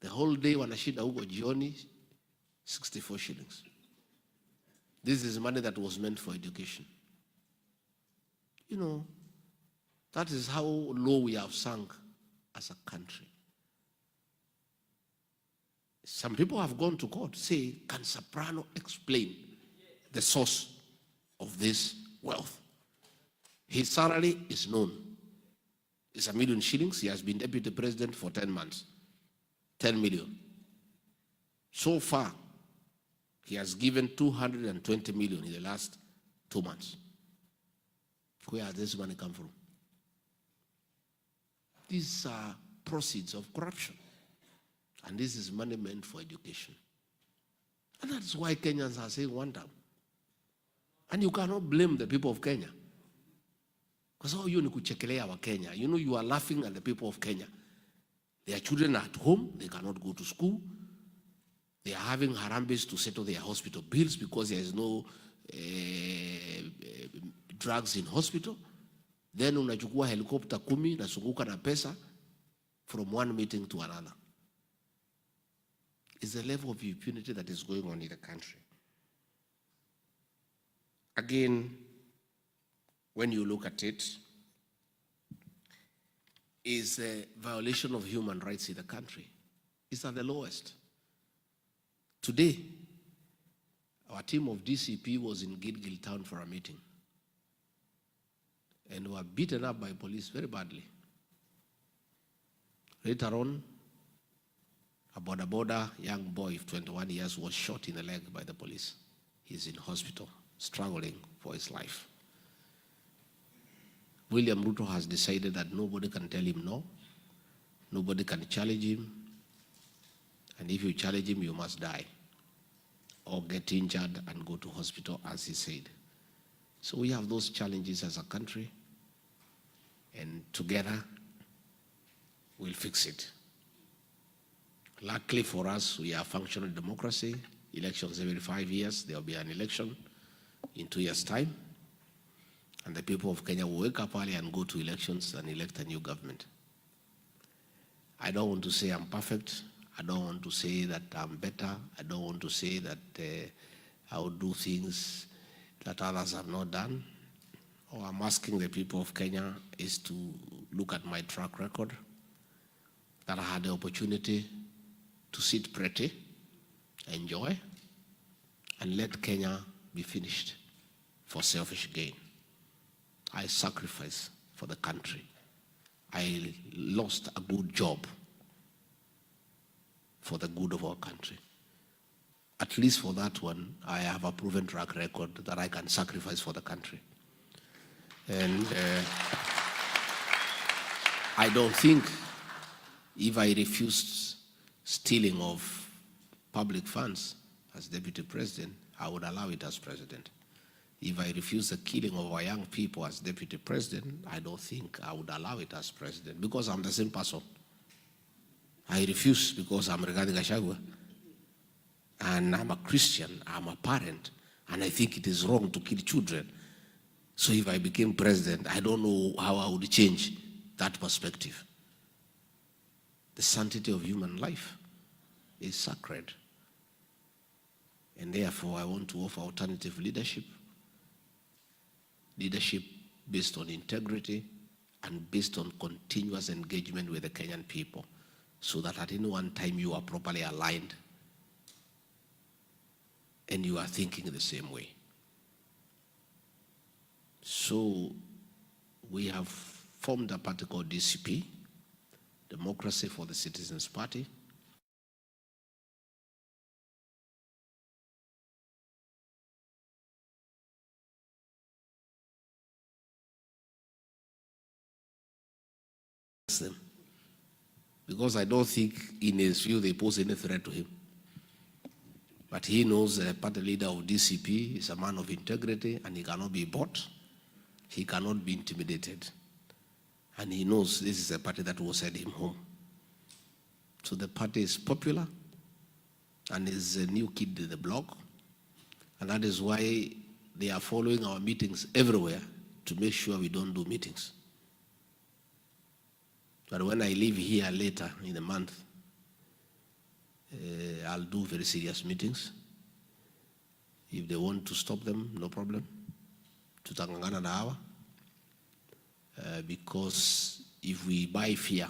The whole day wanashinda huko jioni, 64 shillings. This is money that was meant for education. That is how low we have sunk as a country. Some people have gone to court, say, can Soprano explain the source of this wealth? His salary is known. It's 1 million shillings. He has been deputy president for 10 months. 10 million. So far, he has given 220 million in the last 2 months. Where does this money come from? These are proceeds of corruption. And this is money meant for education. And that's why Kenyans are saying one time. And you cannot blame the people of Kenya. Because all you kuchekelea wa Kenya. You are laughing at the people of Kenya. Their children are at home, they cannot go to school. They are having harambes to settle their hospital bills because there is no drugs in hospital. Then unachukua helicopter 10 nasunguka na pesa from one meeting to another. It's the level of impunity that is going on in the country. Again, when you look at it, is a violation of human rights in the country. It's at the lowest. Today, our team of DCP was in Gilgil town for a meeting and were beaten up by police very badly. Later on, a border young boy of 21 years was shot in the leg by the police. He's in hospital, struggling for his life. William Ruto has decided that nobody can tell him no, nobody can challenge him, and if you challenge him, you must die or get injured and go to hospital, as he said. So we have those challenges as a country, and together we'll fix it. Luckily for us, we are a functional democracy. Elections every 5 years, there will be an election in 2 years' time. And the people of Kenya will wake up early and go to elections and elect a new government. I don't want to say I'm perfect. I don't want to say that I'm better. I don't want to say that I will do things that others have not done. All I'm asking the people of Kenya is to look at my track record, that I had the opportunity to sit pretty, enjoy, and let Kenya be finished for selfish gain. I sacrificed for the country. I lost a good job for the good of our country. At least for that one, I have a proven track record that I can sacrifice for the country. And I don't think If I refused stealing of public funds as deputy president, I would allow it as president. If I refuse the killing of our young people as deputy president, I don't think I would allow it as president, because I'm the same person. I refuse because I'm Rigathi Gachagua, and I'm a Christian, I'm a parent, and I think it is wrong to kill children. So if I became president, I don't know how I would change that perspective. The sanctity of human life is sacred. And therefore, I want to offer alternative leadership. Leadership based on integrity and based on continuous engagement with the Kenyan people, so that at any one time you are properly aligned and you are thinking the same way. So we have formed a party called DCP, Democracy for the Citizens Party. Them, because I don't think in his view they pose any threat to him. But he knows the party leader of DCP is a man of integrity, and he cannot be bought. He cannot be intimidated. And he knows this is a party that will send him home. So the party is popular and is a new kid in the block. And that is why they are following our meetings everywhere to make sure we don't do meetings. But when I leave here later in the month, I'll do very serious meetings. If they want to stop them, no problem. Tutangangana na hawa. Because if we buy fear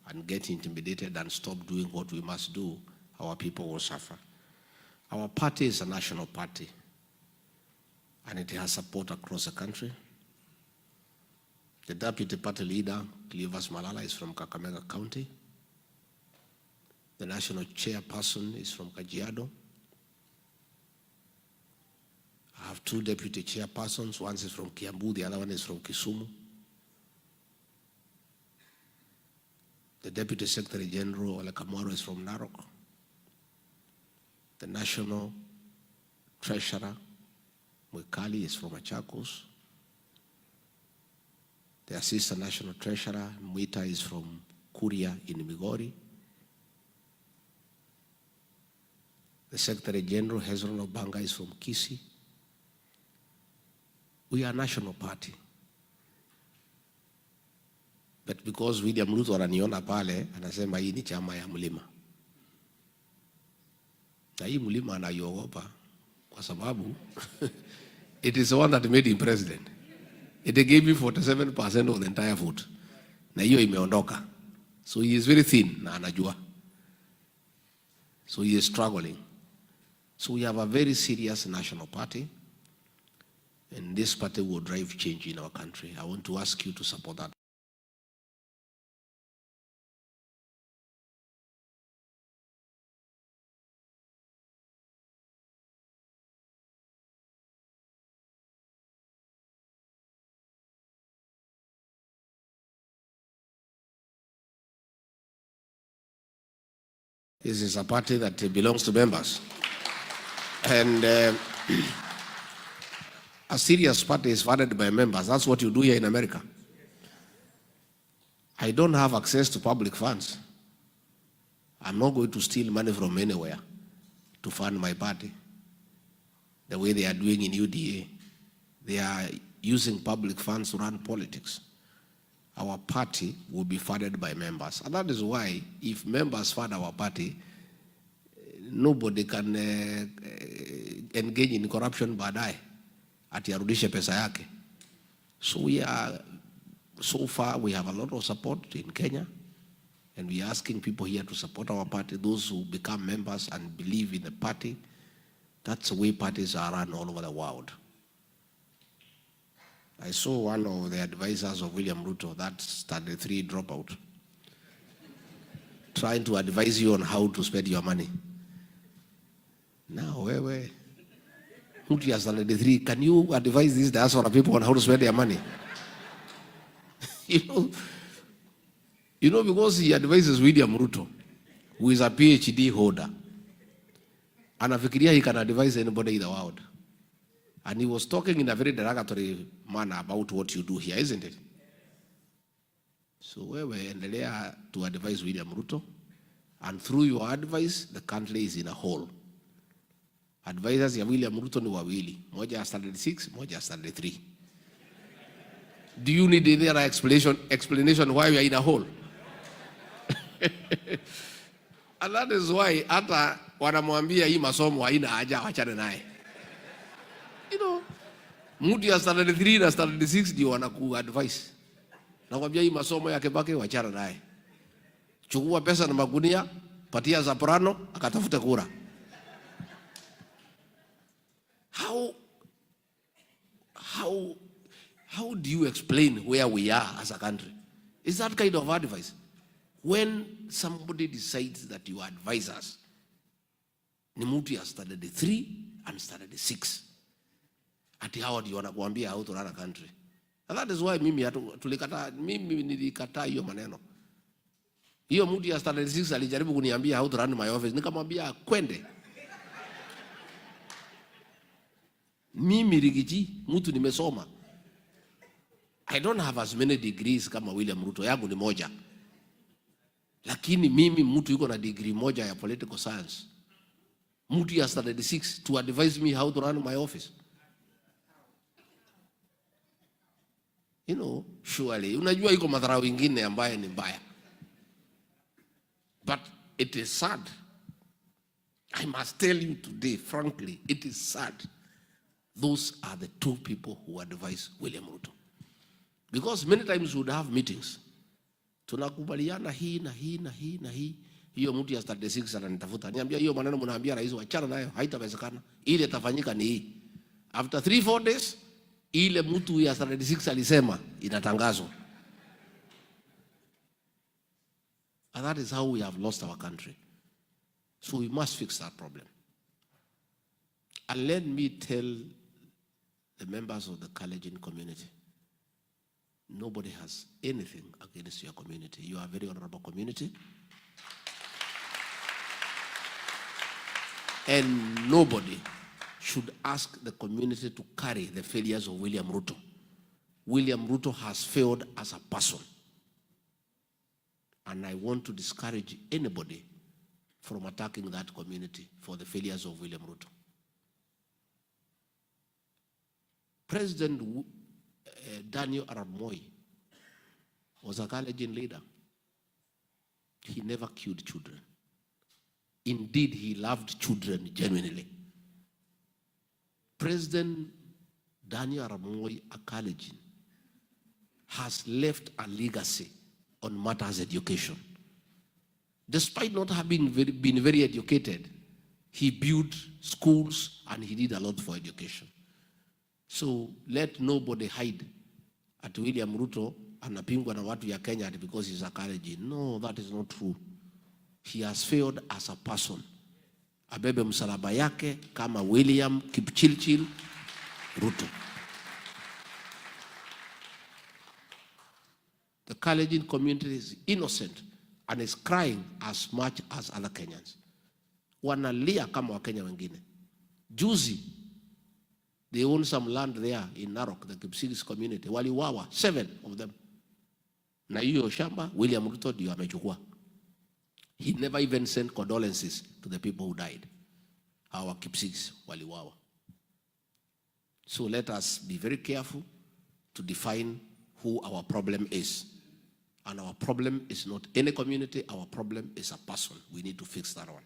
and get intimidated and stop doing what we must do, our people will suffer. Our party is a national party, and it has support across the country. The deputy party leader, Cleophas Malala, is from Kakamega County. The national chairperson is from Kajiado. I have two deputy chairpersons. One is from Kiambu, the other one is from Kisumu. The deputy secretary general, Ole Kamwaro, is from Narok. The national treasurer, Mwikali, is from Machakos. The assistant national treasurer, Mwita, is from Kuria in Migori. The secretary general, Hezron Obanga, is from Kisii. We are a national party. But because William Ruto ananiona pale, anasema hii ni chama ya mlima. Na hii mlima anaiogopa kwa sababu it is the one that made him president. It gave me 47% of the entire vote. Na hiyo imeondoka. So he is very thin na anajua. So he is struggling. So we have a very serious national party, and this party will drive change in our country. I want to ask you to support that. This is a party that belongs to members. And a serious party is funded by members. That's what you do here in America. I don't have access to public funds. I'm not going to steal money from anywhere to fund my party. The way they are doing in UDA. They are using public funds to run politics. Our party will be funded by members. And that is why, if members fund our party, nobody can engage in corruption baadaye ati arudishe pesa yake. So far we have a lot of support in Kenya, and we are asking people here to support our party, those who become members and believe in the party. That's the way parties are run all over the world. I saw one of the advisors of William Ruto, that standard 3 dropout, trying to advise you on how to spend your money. Now, where? Mtu ya standard 3, can you advise these diaspora people on how to spend their money? You know, You know, because he advises William Ruto, who is a PhD holder, anafikiria he can advise anybody in the world. And he was talking in a very derogatory manner about what you do here, isn't it? So wewe endelea to advise William Ruto, and through your advice, the country is in a hole. Advisors ya William Ruto ni wawili, moja ya standard 6, moja ya standard 3. Do you need any other explanation why we are in a hole? And that is why hata wanamwambia hii masomo haina haja, wachane naye. You know, mtu ya standard 3 na standard 6 ndio wanaku-advise. Nakwambia hii masomo ya Kibaki wachana naye. Chukua pesa na magunia, patia Zaprano, akatafute kura. How do you explain where we are as a country? Is that kind of advice? When somebody decides that you advise us, ni mtu ya standard 3 and standard 6. Ati hawa ndio wanakuambia how to run a country. And that is why mimi nilikataa hiyo maneno. Hiyo mtu ya standard 6 alijaribu kuniambia how to run my office. Nikamwambia kwende. Mimi Rigiji, mtu nimesoma. I don't have as many degrees kama William Ruto, yangu ni moja. Lakini mimi mtu yuko na degree moja ya political science. Mtu ya standard 6 to advise me how to run my office. You know, surely, unajua iko madharau ingine ambaye ni mbaya. But it is sad. I must tell you today, frankly, it is sad. Those are the two people who advise William Ruto. Because many times we would have meetings. Tunakubaliana hii na hii na hii na hii. Hiyo mtu ya standard 6 ananitafuta. Niambia hiyo maneno mnaambia rais wachana nayo, haitawezekana. Ile tafanyika ni hii. After 3-4 days, ile mtu ya standard 6 alisema inatangazwa. And that is how we have lost our country. So we must fix that problem. And let me tell the members of the Kalenjin community, nobody has anything against your community. You are a very honorable community. And nobody should ask the community to carry the failures of William Ruto. William Ruto has failed as a person. And I want to discourage anybody from attacking that community for the failures of William Ruto. President Daniel Arap Moi was a Kalenjin leader. He never killed children. Indeed, he loved children genuinely. President Daniel Arap Moi, a Kalenjin, has left a legacy on matters education. Despite not having been very educated, he built schools and he did a lot for education. So let nobody hide at William Ruto anapingwa na watu ya Kenya because he's a Kalenjin. No, that is not true. He has failed as a person. Abebe msalaba yake kama William Kipchirchir Ruto. The Kalenjin community is innocent and is crying as much as other Kenyans. Wanalia kama Wakenya wengine. Juzi, they own some land there in Narok, the Kipsigis community. Waliwawa, 7 of them. Na hiyo shamba, William Ruto ndio amechukua. He never even sent condolences to the people who died. Our Kipsigis waliwawa. So let us be very careful to define who our problem is. And our problem is not any community, our problem is a person. We need to fix that one.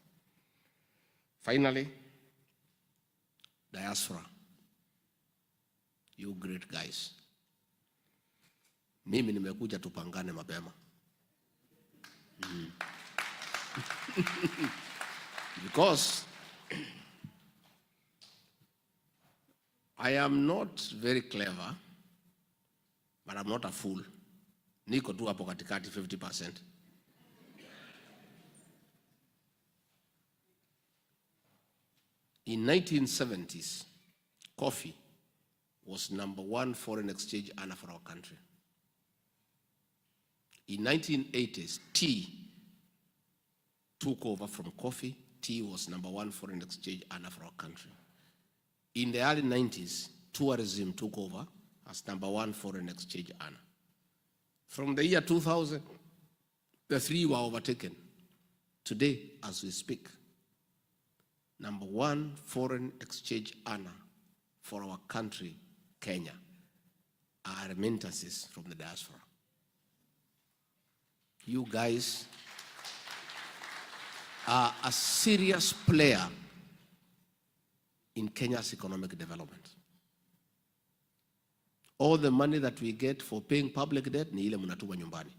Finally, Diaspora. You great guys. Mimi nimekuja tupangane mapema. Because I am not very clever, but I'm not a fool. Niko tu hapo katikati 50%. In 1970s, coffee was #1 foreign exchange earner for our country. In 1980s, tea took over from coffee. Tea was #1 foreign exchange earner for our country. In the early 90s, tourism took over as #1 foreign exchange earner. From the year 2000, the three were overtaken. Today, as we speak, #1 foreign exchange earner for our country, Kenya, are remittances from the diaspora. You guys are a serious player in Kenya's economic development. All the money that we get for paying public debt ni ile mnatuma nyumbani.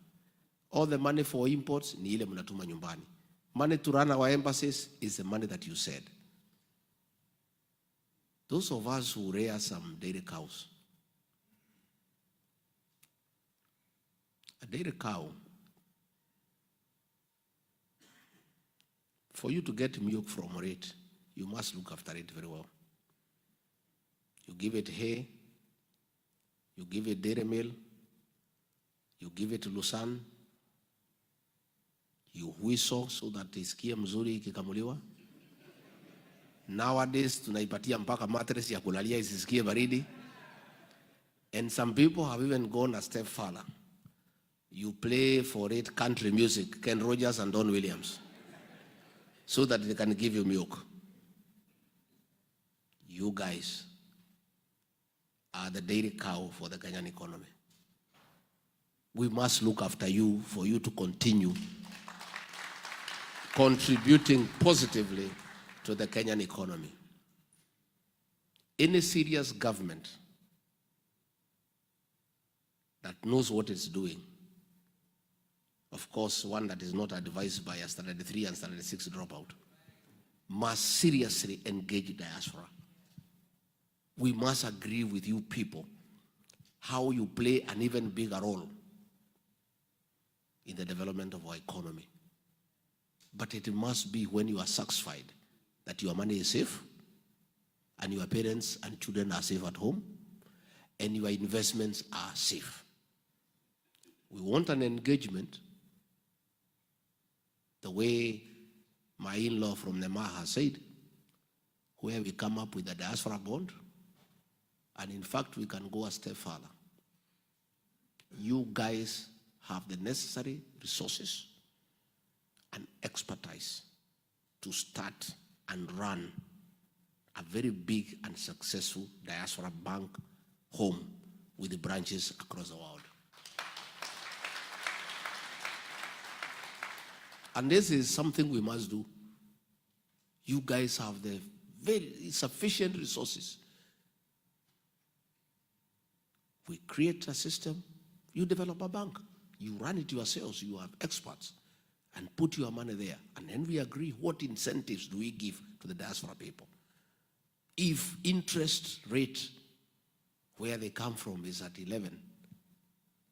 All the money for imports ni ile mnatuma nyumbani. Money to run our embassies is the money that you said. Those of us who rear some dairy cows, a dairy cow, for you to get milk from it, you must look after it very well. You give it hay, you give it dairy meal, you give it Lusan, you whistle so that isikie mzuri ikikamuliwa. Nowadays tunaipatia mpaka mattress ya kulalia isisikie baridi. And some people have even gone a step further. You play for it country music, Ken Rogers and Don Williams, so that they can give you milk. You guys are the dairy cow for the Kenyan economy. We must look after you for you to continue contributing positively to the Kenyan economy. Any serious government that knows what it's doing, of course, one that is not advised by a standard 3 and standard 6 dropout, must seriously engage diaspora. We must agree with you people how you play an even bigger role in the development of our economy. But it must be when you are satisfied that your money is safe and your parents and children are safe at home and your investments are safe. We want an engagement the way my in-law from Nema has said, where we come up with a diaspora bond, and in fact we can go a step further. You guys have the necessary resources and expertise to start and run a very big and successful diaspora bank home with the branches across the world. And this is something we must do. You guys have the very sufficient resources. We create a system, you develop a bank, you run it yourselves, you have experts, and put your money there. And then we agree what incentives do we give to the diaspora people. If interest rate where they come from is at 11,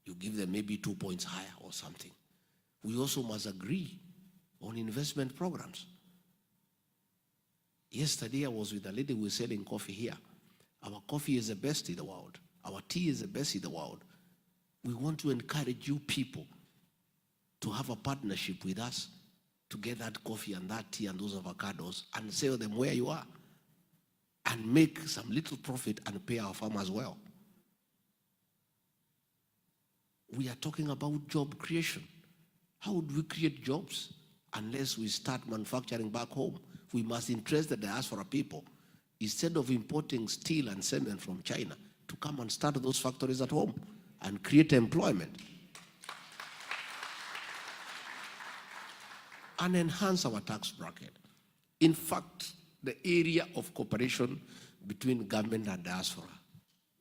you give them maybe 2 points higher or something. We also must agree on investment programs. Yesterday I was with a lady who was selling coffee here. Our coffee is the best in the world. Our tea is the best in the world. We want to encourage you people to have a partnership with us to get that coffee and that tea and those avocados and sell them where you are and make some little profit and pay our farmers well. We are talking about job creation. How would we create jobs unless we start manufacturing back home? We must interest the diaspora people, instead of importing steel and cement from China, to come and start those factories at home and create employment and enhance our tax bracket. In fact, the area of cooperation between government and diaspora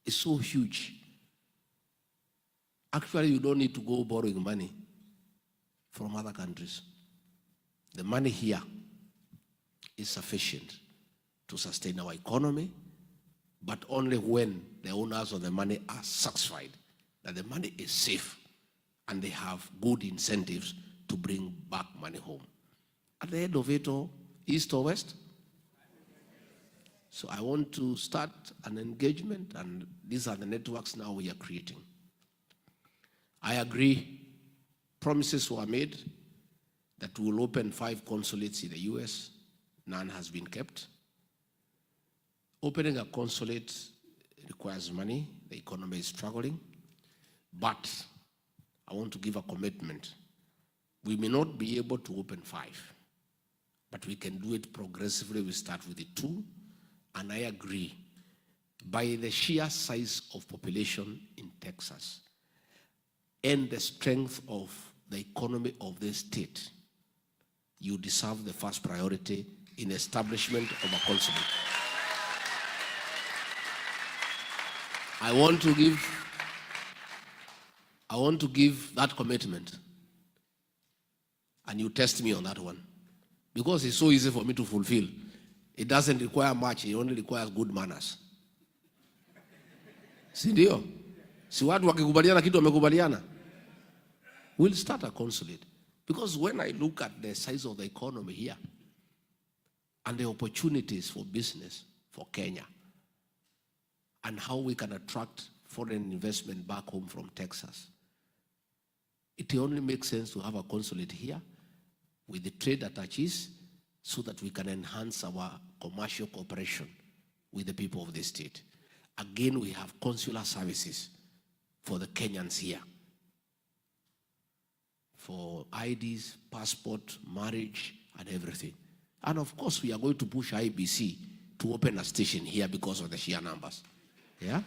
is so huge. Actually, you don't need to go borrowing money from other countries. The money here is sufficient to sustain our economy, but only when the owners of the money are satisfied that the money is safe and they have good incentives to bring back money home. At the end of it all, east or west? So I want to start an engagement, and these are the networks now we are creating. I agree Promises were made that we will open 5 consulates in the US. None has been kept. Opening a consulate requires money. The economy is struggling. But I want to give a commitment. We may not be able to open 5, but we can do it progressively. We start with the 2, and I agree. By the sheer size of population in Texas and the strength of the economy of this state, you deserve the first priority in establishment of a consulate. I want to give that commitment, and you test me on that one, because it's so easy for me to fulfill. It doesn't require much, it only requires good manners. Si ndio? Si watu wakikubaliana kitu wamekubaliana. We'll start a consulate, because when I look at the size of the economy here and the opportunities for business for Kenya and how we can attract foreign investment back home from Texas, it only makes sense to have a consulate here with the trade attaches so that we can enhance our commercial cooperation with the people of the state. Again, we have consular services for the Kenyans here, for IDs, passport, marriage, and everything. And of course, we are going to push IBC to open a station here because of the sheer numbers. Yeah?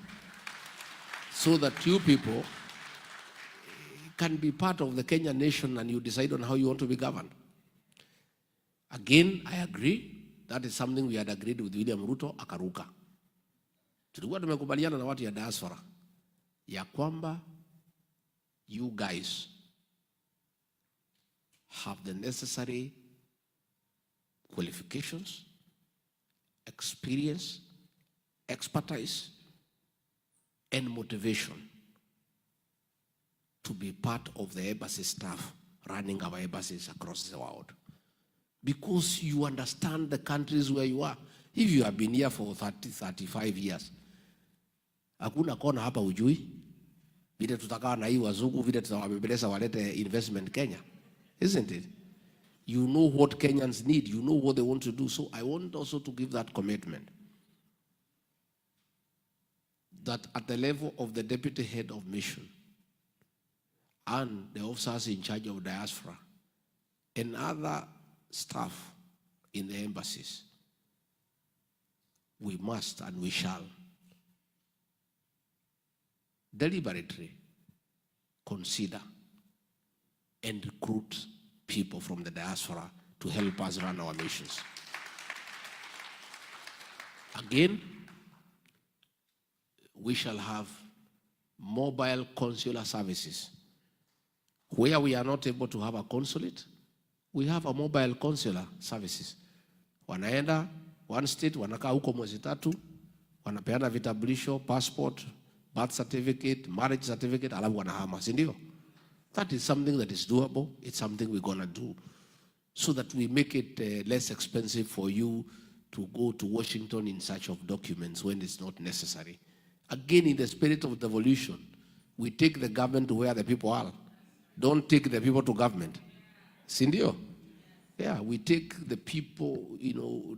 So that you people can be part of the Kenyan nation and you decide on how you want to be governed. Again, I agree. That is something we had agreed with William Ruto, akaruka. Tulikuwa tumekubaliana na watu ya diaspora ya kwamba you guys have the necessary qualifications, experience, expertise, and motivation to be part of the embassy staff running our embassies across the world. Because you understand the countries where you are. If you have been here for 30, 35 years, hakuna kona hapa ujui, vile tutakaa na hii wazungu, vile tutawabembeleza walete investment Kenya. Isn't it? You know what Kenyans need. You know what they want to do. So I want also to give that commitment that at the level of the deputy head of mission and the officers in charge of diaspora and other staff in the embassies, we must and we shall deliberately consider and recruit people from the diaspora to help us run our missions. Again, we shall have mobile consular services. Where we are not able to have a consulate, we have a mobile consular services. Wanaenda one state, wanakaa huko mwezi 3, wanapeana vitambulisho, passport, birth certificate, marriage certificate, alafu wanahama, si ndio? That is something that is doable. It's something we're going to do so that we make it less expensive for you to go to Washington in search of documents when it's not necessary. Again, in the spirit of devolution, we take the government to where the people are. Don't take the people to government. Si ndio? Yeah, we take the people,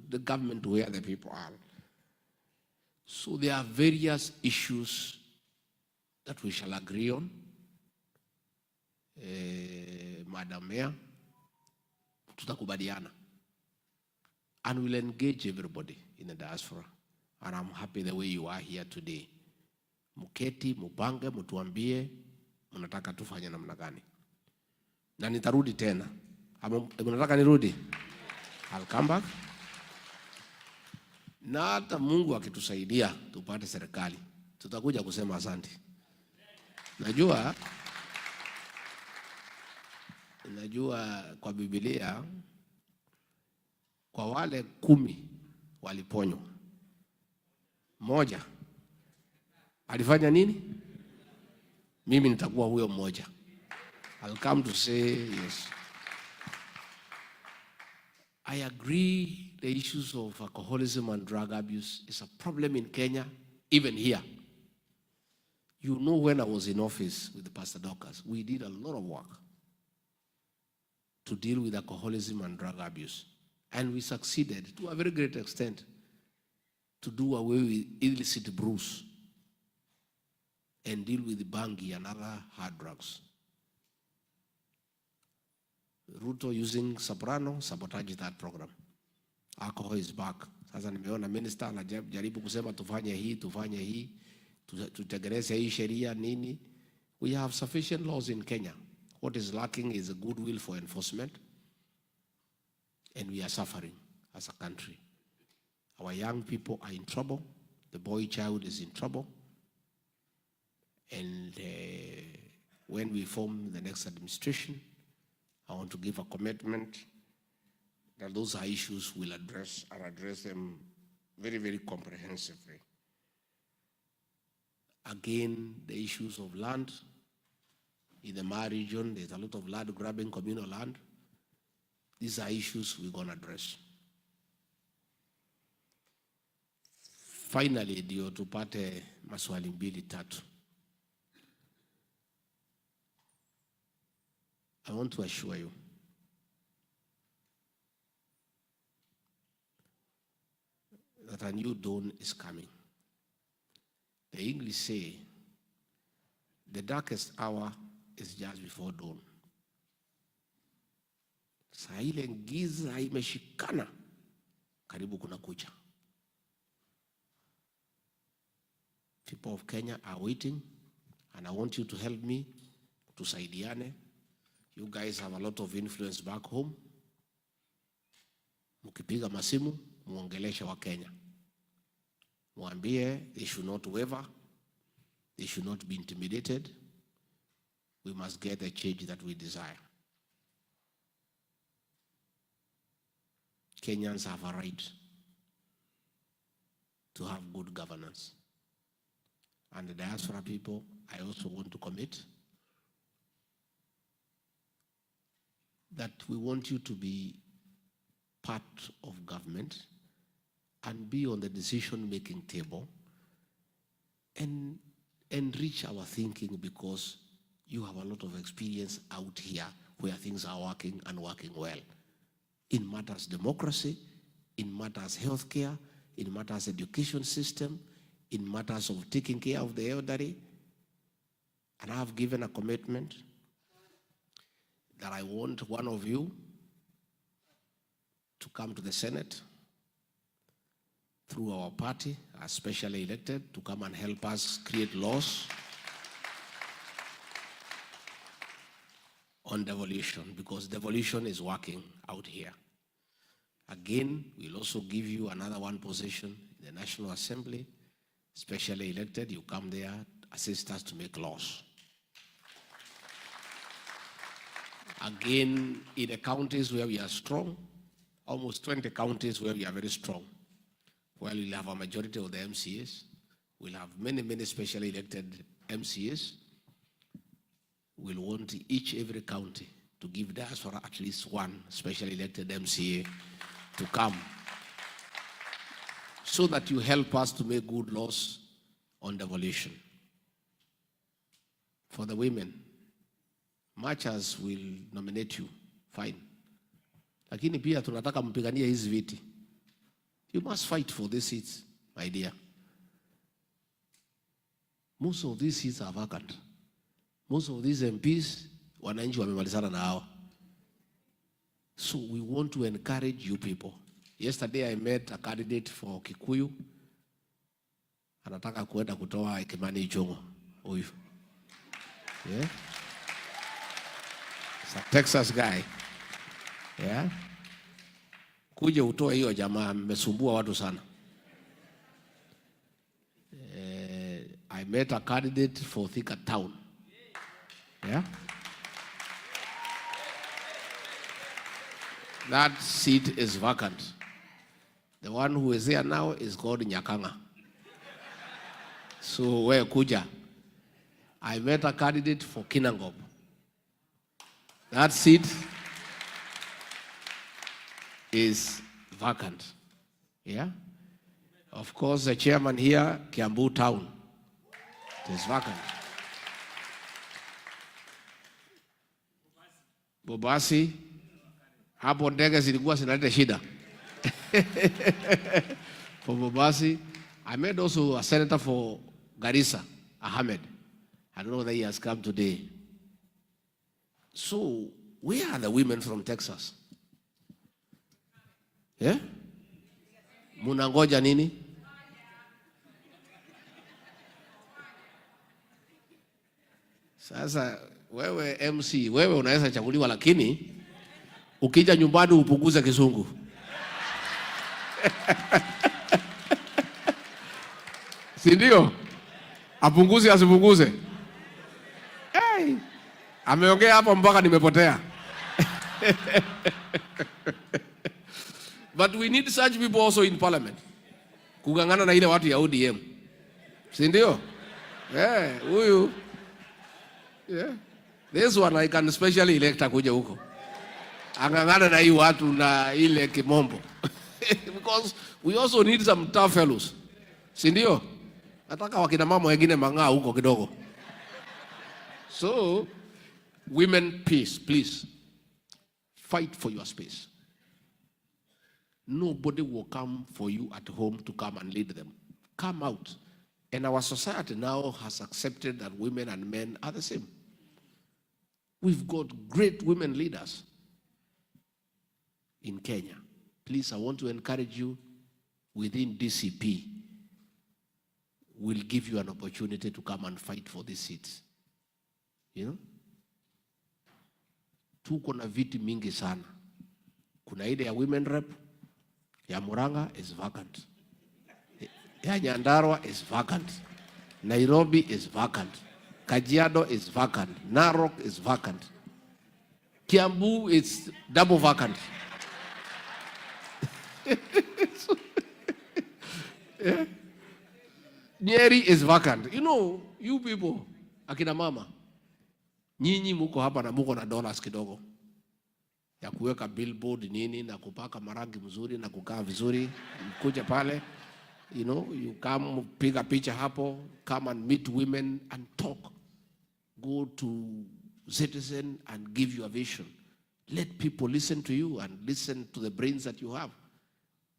the government to where the people are. So there are various issues that we shall agree on. Madam Mayor, tutakubaliana. And we'll engage everybody in the diaspora. And I'm happy the way you are here today. Muketi, mupange, mutuambie, mnataka tufanye namna gani. Na nitarudi tena. Mnataka nirudi? I'll come back. Na hata Mungu akitusaidia tupate serikali, tutakuja kusema asante. Najua kwa Biblia kwa wale 10 waliponywa, mmoja alifanya nini? Mimi nitakuwa huyo mmoja. I'll come to say yes. I agree the issues of alcoholism and drug abuse is a problem in Kenya, even here. You know, when I was in office with Pastor Dorcas, we did a lot of work to deal with alcoholism and drug abuse. And we succeeded to a very great extent to do away with illicit brews and deal with bangi and other hard drugs. Ruto using Soprano sabotaged that program. Alcohol is back. Sasa nimeona minister anajaribu kusema tufanye hii, tutekeleze hii sheria nini. We have sufficient laws in Kenya. What is lacking is a goodwill for enforcement. And we are suffering as a country. Our young people are in trouble. The boy child is in trouble. And when we form the next administration, I want to give a commitment that those are issues we'll address them very, very comprehensively. Again, the issues of land. In the Maa region, there's a lot of land grabbing, communal land. These are issues we're going to address. Finally, ndio tupate maswali mbili tatu. I want to assure you that a new dawn is coming. The English say, the darkest hour is just before dawn. Saa ile giza imeshikana, karibu kuna kucha. People of Kenya are waiting, and I want you to help me, tusaidiane. You guys have a lot of influence back home. Mukipiga masimu, muongeleshe wa Kenya. Muambie, they should not waver. They should not be intimidated. We must get the change that we desire. Kenyans have a right to have good governance. And the diaspora people, I also want to commit that we want you to be part of government and be on the decision-making table and enrich our thinking, because you have a lot of experience out here where things are working and working well. In matters democracy, in matters healthcare, in matters education system, in matters of taking care of the elderly. And I have given a commitment that I want one of you to come to the Senate through our party, as specially elected, to come and help us create laws on devolution, because devolution is working out here. Again, we'll also give you another one position in the National Assembly, specially elected. You come there, assist us to make laws. Again, in the counties where we are strong, almost 20 counties where we are very strong, where we'll have a majority of the MCAs, we'll have many, many specially elected MCAs. We'll want every county to give Diaspora at least one specially elected MCA to come, so that you help us to make good laws on devolution. For the women, marchers will nominate you, fine. Lakini pia tunataka mpigania hizi viti. You must fight for these seats, my dear. Most of these seats are vacant. Most of these MPs, wananchi wamemalizana na hawa. So we want to encourage you people. Yesterday I met a candidate for Kikuyu. Anataka kuenda kutoa Kimani Ichung'wa. Huyu. Yeah. It's a Texas guy. Yeah. Kuje utoe hiyo jamaa, mmesumbua watu sana. I met a candidate for Thika Town. Yeah. That seat is vacant. The one who is there now is called Nyakanga. So where kuja? I met a candidate for Kinangop. That seat is vacant. Yeah. Of course, the chairman here, Kiambu Town, it is vacant. Bobasi, Hapo ndege zilikuwa zinaleta shida. For Bobasi. I met also a senator for Garissa, Ahmed. I don't know whether he has come today. So, where are the women from Texas? Yeah? Munangoja nini? Sasa, wewe MC, wewe unaweza chaguliwa lakini, ukija nyumbani upunguze kizungu. Si ndio? Apunguze asipunguze. Hey, ameongea hapo mpaka nimepotea. But we need such people also in parliament. Kugangana na ile watu ya ODM. Si ndio? Yeah, huyu. Yeah. This one I can specially elect kuja huko. Angangana na hii watu na ile kimombo. Because we also need some tough fellows. Si ndio? Nataka wakina mama wengine mang'aa huko kidogo. So, women, peace, please. Fight for your space. Nobody will come for you at home to come and lead them. Come out. And our society now has accepted that women and men are the same. We've got great women leaders in Kenya. Please, I want to encourage you within DCP. We'll give you an opportunity to come and fight for these seats. You know? Tuko na viti mingi sana. Kuna ile ya women rep, ya Murang'a is vacant. Ya Nyandarua is vacant. Nairobi is vacant. Kajiado is vacant. Narok is vacant. Kiambu is double vacant. Yeah. Nyeri is vacant. You know, you people, akina mama, nyinyi muko hapa na muko na dollars kidogo ya kuweka billboard nini na kupaka marangi mzuri na kukaa vizuri, kuja pale, you know, you come piga picha hapo, come and meet women and talk. Go to Citizen and give your vision. Let people listen to you and listen to the brains that you have.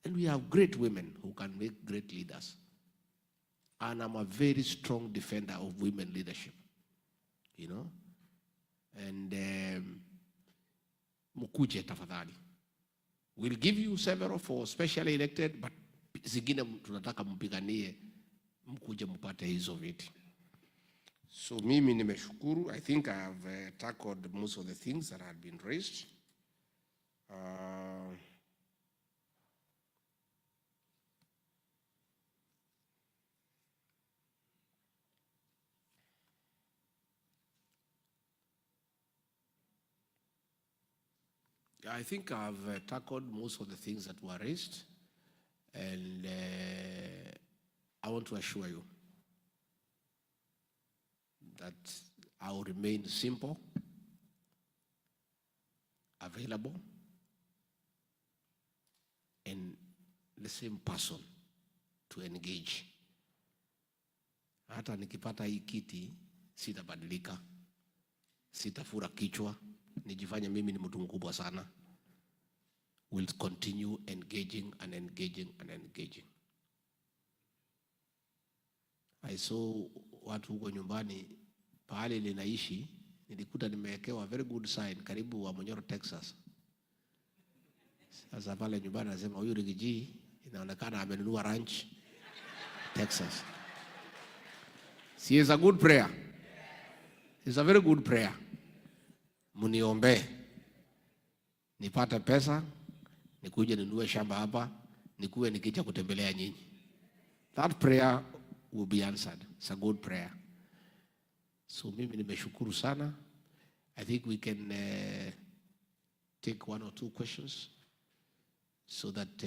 And we have great women who can make great leaders. And I'm a very strong defender of women leadership, you know. And mukuje tafadhali. We'll give you several for specially elected, but zingine tunataka mpiganie mkuje mpate hizo viti. So mimi nimeshukuru. I think I have tackled most of the things that had been raised. I think I've tackled most of the things that were raised, and I want to assure you that I will remain simple, available, and the same person to engage. Hata nikipata hii kiti, sitabadilika, sitafura kichwa, nijifanye mimi ni mtu mkubwa sana. Will continue engaging and engaging and engaging. I saw watu huko nyumbani pahali ninaishi, nilikuta nimewekewa very good sign karibu wa Monyoro, Texas. Sasa pale nyumbani nasema huyu Rigiji inaonekana amenunua ranch Texas. See, it's a good prayer. It's a very good prayer. Muniombe nipate pesa, nikuje ninunue shamba hapa, nikuwe nikija kutembelea nyinyi. That prayer will be answered. It's a good prayer. So mimi nimeshukuru sana. I think we can take one or two questions so that